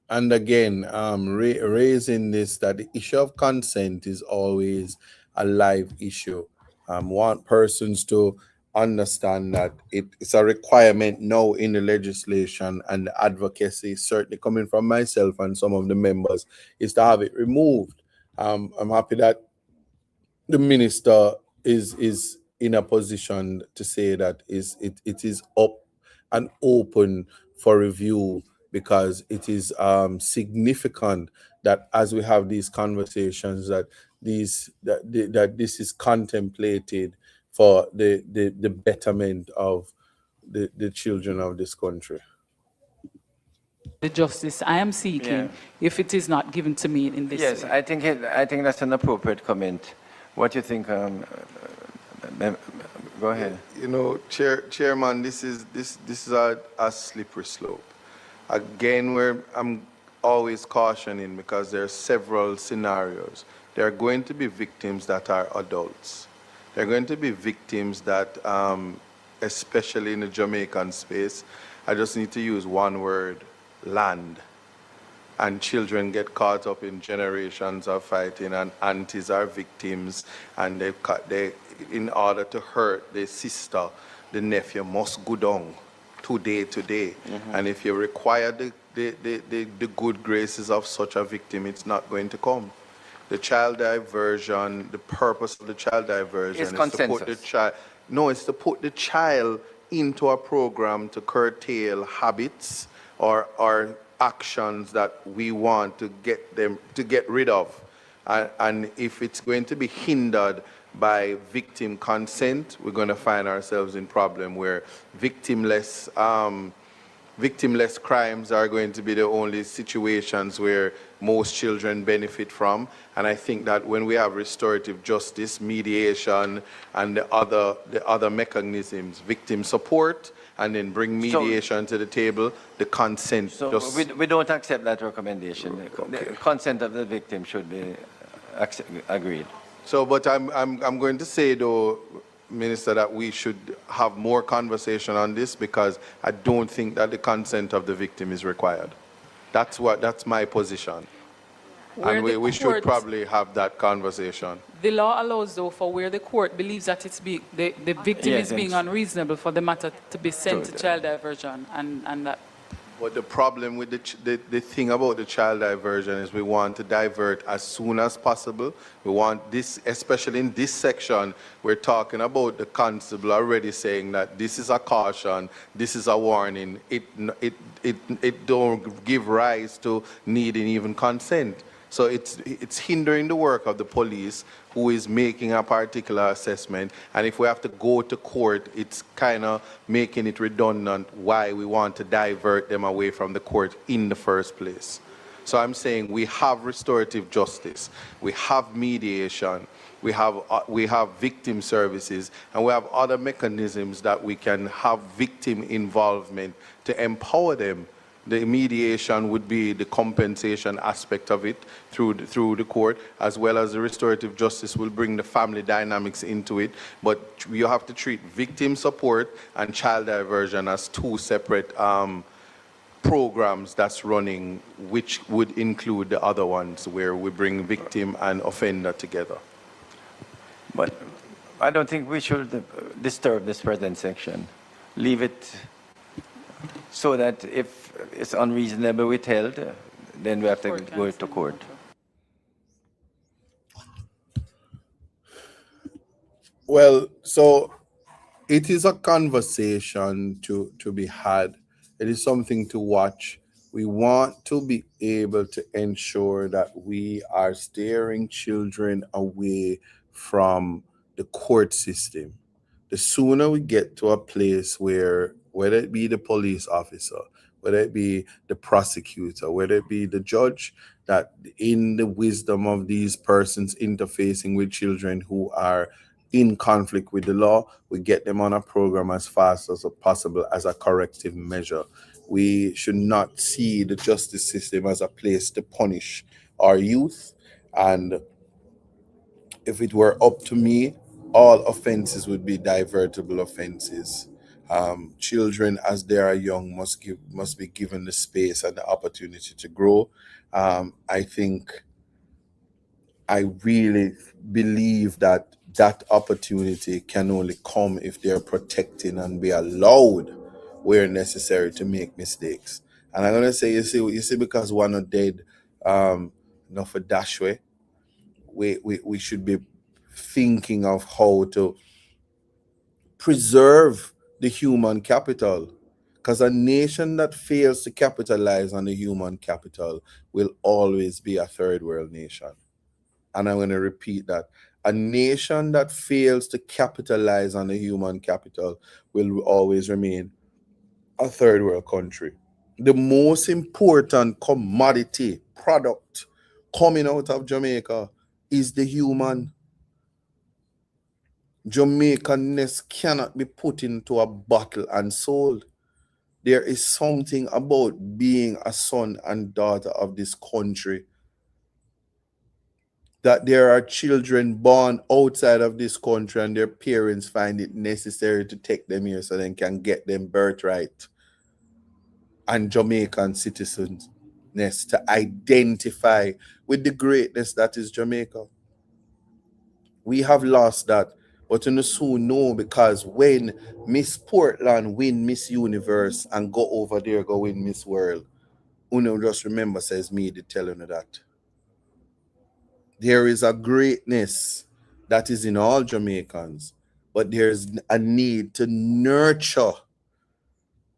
And again, raising this, that the issue of consent is always a live issue. Want persons to understand that it's a requirement now in the legislation, and the advocacy, certainly coming from myself and some of the members, is to have it removed. I'm happy that the minister is in a position to say that it is up and open for review, because it is significant that as we have these conversations, that this is contemplated for the betterment of the children of this country. The justice I am seeking, if it is not given to me in this Yes, way. I think that's an appropriate comment. What do you think? Go ahead. You know, Chairman, this is a slippery slope. Again, I'm always cautioning, because there are several scenarios. There are going to be victims that are adults. There are going to be victims that, especially in the Jamaican space, I just need to use one word: land. And children get caught up in generations of fighting, and aunties are victims, and they in order to hurt the sister, the nephew must go down today. And if you require the good graces of such a victim, it's not going to come. The child diversion, the purpose of the child diversion is to put the child, it's to put the child into a program to curtail habits or actions that we want to get rid of. And if it's going to be hindered by victim consent, we're going to find ourselves in problem where victimless crimes are going to be the only situations where most children benefit from. And I think that when we have restorative justice, mediation, and the other mechanisms, victim support and then bring mediation to the table, the consent So just... we don't accept that recommendation. The consent of the victim should be agreed. So, but I'm going to say though, Minister, that we should have more conversation on this because I don't think that the consent of the victim is required. That's my position. Where And the we should court- probably have that conversation. The law allows, though, for where the court believes that the victim Yes, is being and- unreasonable for the matter to be sent to True. child diversion, and that. But the problem with the thing about the child diversion is we want to divert as soon as possible. We want this, especially in this section, we're talking about the constable already saying that this is a caution, this is a warning. It don't give rise to needing even consent. So it's hindering the work of the police who is making a particular assessment. And if we have to go to court, it's kind of making it redundant why we want to divert them away from the court in the first place. So I'm saying we have restorative justice, we have mediation, we have victim services, and we have other mechanisms that we can have victim involvement to empower them. The mediation would be the compensation aspect of it through the court, as well as the restorative justice will bring the family dynamics into it. But you have to treat victim support and child diversion as two separate programs that's running, which would include the other ones where we bring victim and offender together. But I don't think we should disturb this present section. Leave it so that if it's unreasonable withheld, then we have to Court can go send to it court. Well, so it is a conversation to be had. It is something to watch. We want to be able to ensure that we are steering children away from the court system. The sooner we get to a place where, whether it be the police officer, whether it be the prosecutor, whether it be the judge, that in the wisdom of these persons interfacing with children who are in conflict with the law, we get them on a program as fast as possible as a corrective measure. We should not see the justice system as a place to punish our youth. And if it were up to me, all offenses would be divertible offenses. Children, as they are young, must be given the space and the opportunity to grow. I really believe that that opportunity can only come if they're protected and be allowed where necessary to make mistakes. And I'm gonna say, you see, because one are dead, not for dash way, we should be thinking of how to preserve the human capital. Because a nation that fails to capitalize on the human capital will always be a third world nation. And I'm going to repeat that. A nation that fails to capitalize on the human capital will always remain a third world country. The most important commodity product coming out of Jamaica is the human. Jamaicanness cannot be put into a bottle and sold. There is something about being a son and daughter of this country, that there are children born outside of this country and their parents find it necessary to take them here so they can get them birthright and Jamaican citizenness to identify with the greatness that is Jamaica. We have lost that, but you soon know, because when Miss Portland win Miss Universe and go over there go win Miss World, just remember says me to tell you that. There is a greatness that is in all Jamaicans, but there's a need to nurture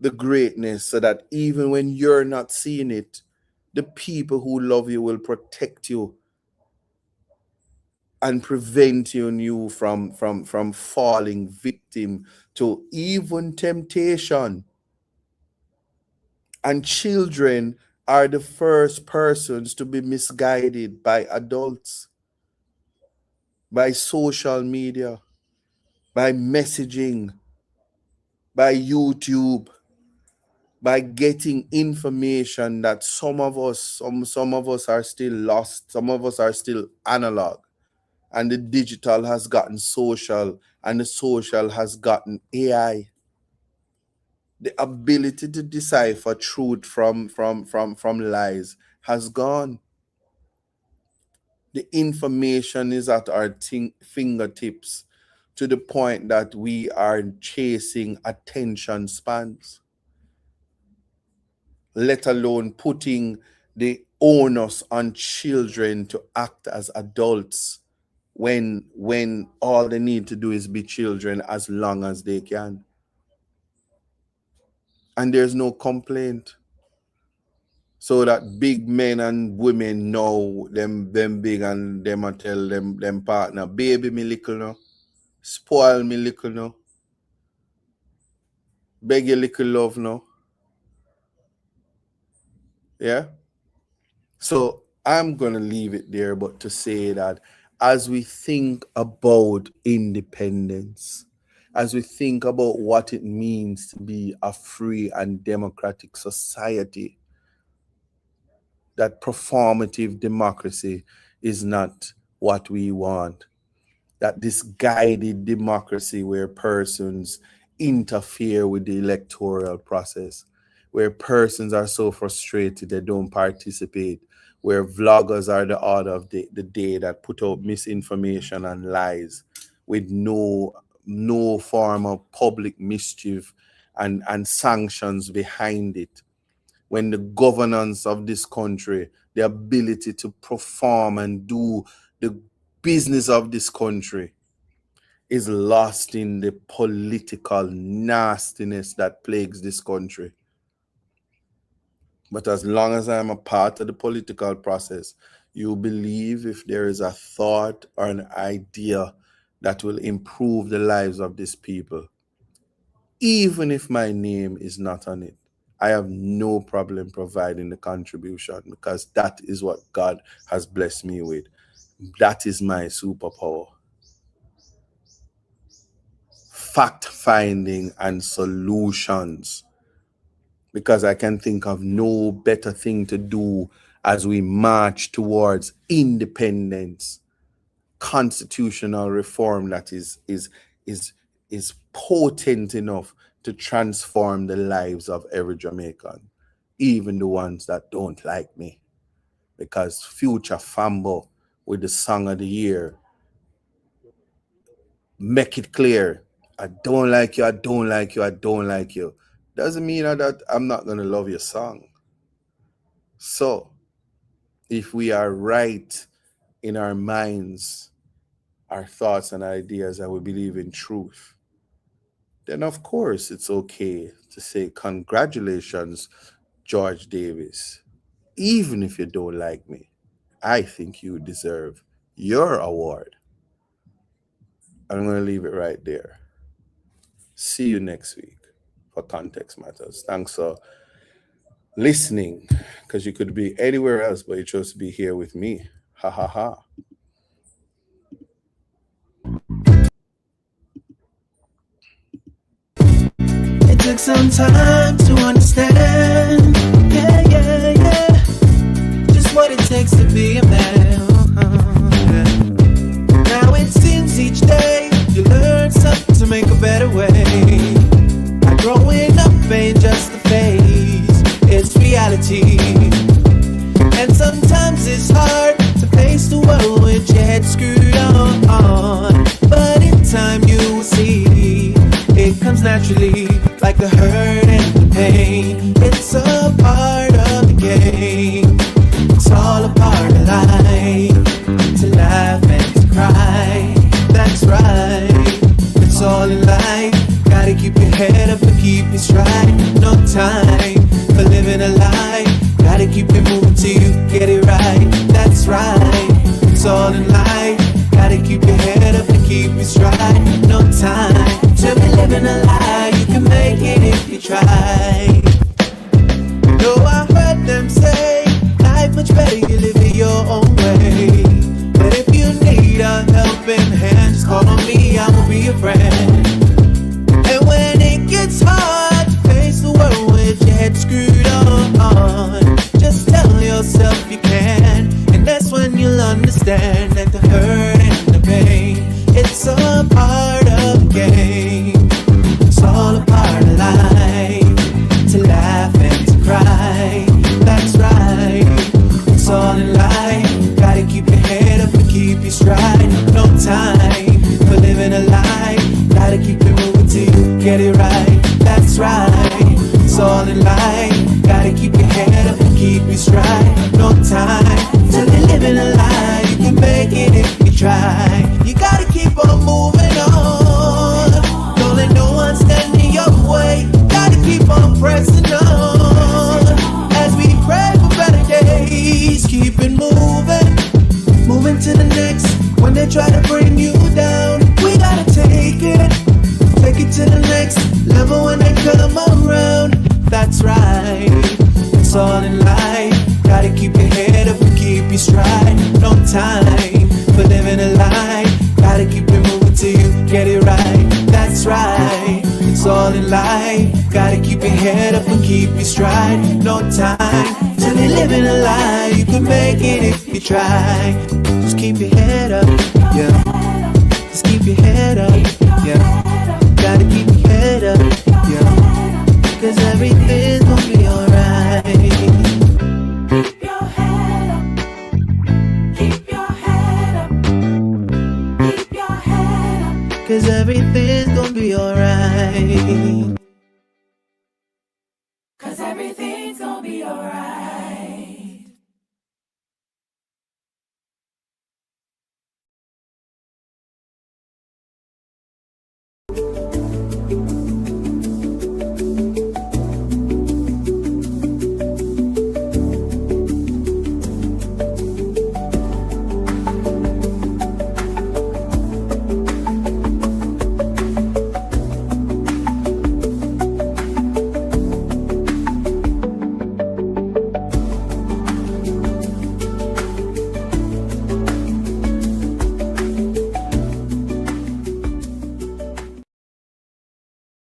the greatness so that even when you're not seeing it, the people who love you will protect you and prevent you from falling victim to even temptation. And children are the first persons to be misguided by adults, by social media, by messaging. by YouTube, by getting information that some of us are still lost, some of us are still analog, and the digital has gotten social, and the social has gotten AI. The ability to decipher truth from lies has gone. The information is at our fingertips to the point that we are chasing attention spans, let alone putting the onus on children to act as adults when all they need to do is be children as long as they can. And there's no complaint. So that big men and women know them big, and them a tell them partner, baby me little no, spoil me little no, beg you little love no. Yeah. So I'm gonna leave it there, but to say that as we think about independence, as we think about what it means to be a free and democratic society, that performative democracy is not what we want. That this guided democracy where persons interfere with the electoral process, where persons are so frustrated they don't participate, where vloggers are the order of the day that put out misinformation and lies with no form of public mischief and sanctions behind it. When the governance of this country, the ability to perform and do the business of this country is lost in the political nastiness that plagues this country. But as long as I'm a part of the political process, you believe if there is a thought or an idea that will improve the lives of these people, even if my name is not on it, I have no problem providing the contribution, because that is what God has blessed me with. That is my superpower. Fact finding and solutions. Because I can think of no better thing to do as we march towards independence, constitutional reform that is potent enough to transform the lives of every Jamaican, even the ones that don't like me. Because Future Fambo with the song of the year, make it clear, I don't like you, I don't like you, I don't like you. Doesn't mean that I'm not going to love your song. So, if we are right in our minds, our thoughts and ideas, and we believe in truth, then of course it's okay to say congratulations, George Davis. Even if you don't like me, I think you deserve your award. I'm going to leave it right there. See you next week for Context Matters. Thanks for listening, because you could be anywhere else, but you chose to be here with me. Ha ha ha. It took some time to understand, yeah, just what it takes to be a man. Now it seems each day you learn something to make a better way. Growing up ain't just a phase, it's reality. And sometimes it's hard to face the world with your head screwed on. But in time you will see, it comes naturally, like the hurt and the pain. It's a part of the game. It's all a part of life, to laugh and to cry. That's right, it's all in life. Gotta keep your head up and keep it straight. No time for living a lie. Gotta keep it moving till you get it right. That's right, it's all in life. Gotta keep your head up and keep it straight. No time to be living a lie. You can make it if you try. No, I heard them say life much better you live it your own way. But if you need a helping hand, just call on me, I will be your friend. And when it gets hard, get it right, that's right. It's all in life, gotta keep your head up and keep it stride. No time till you're living a lie, you can make it if you try. You gotta keep on moving on, don't let no one stand in your way. Gotta keep on pressing on, as we pray for better days. Keep it moving to the next. When they try to bring you down, we gotta take it to the next level when they come around. That's right, it's all in life. Gotta keep your head up and keep your stride. No time for living a lie. Gotta keep it moving till you get it right. That's right, it's all in life. Gotta keep your head up and keep your stride. No time till you're living a lie. You can make it if you try. Just keep your head up, yeah. Just keep your head up, yeah. Gotta keep your head up, yeah. Cause everything's gonna be alright. Keep your head up. Keep your head up. Keep your head up. Cause everything's gonna be alright. Cause everything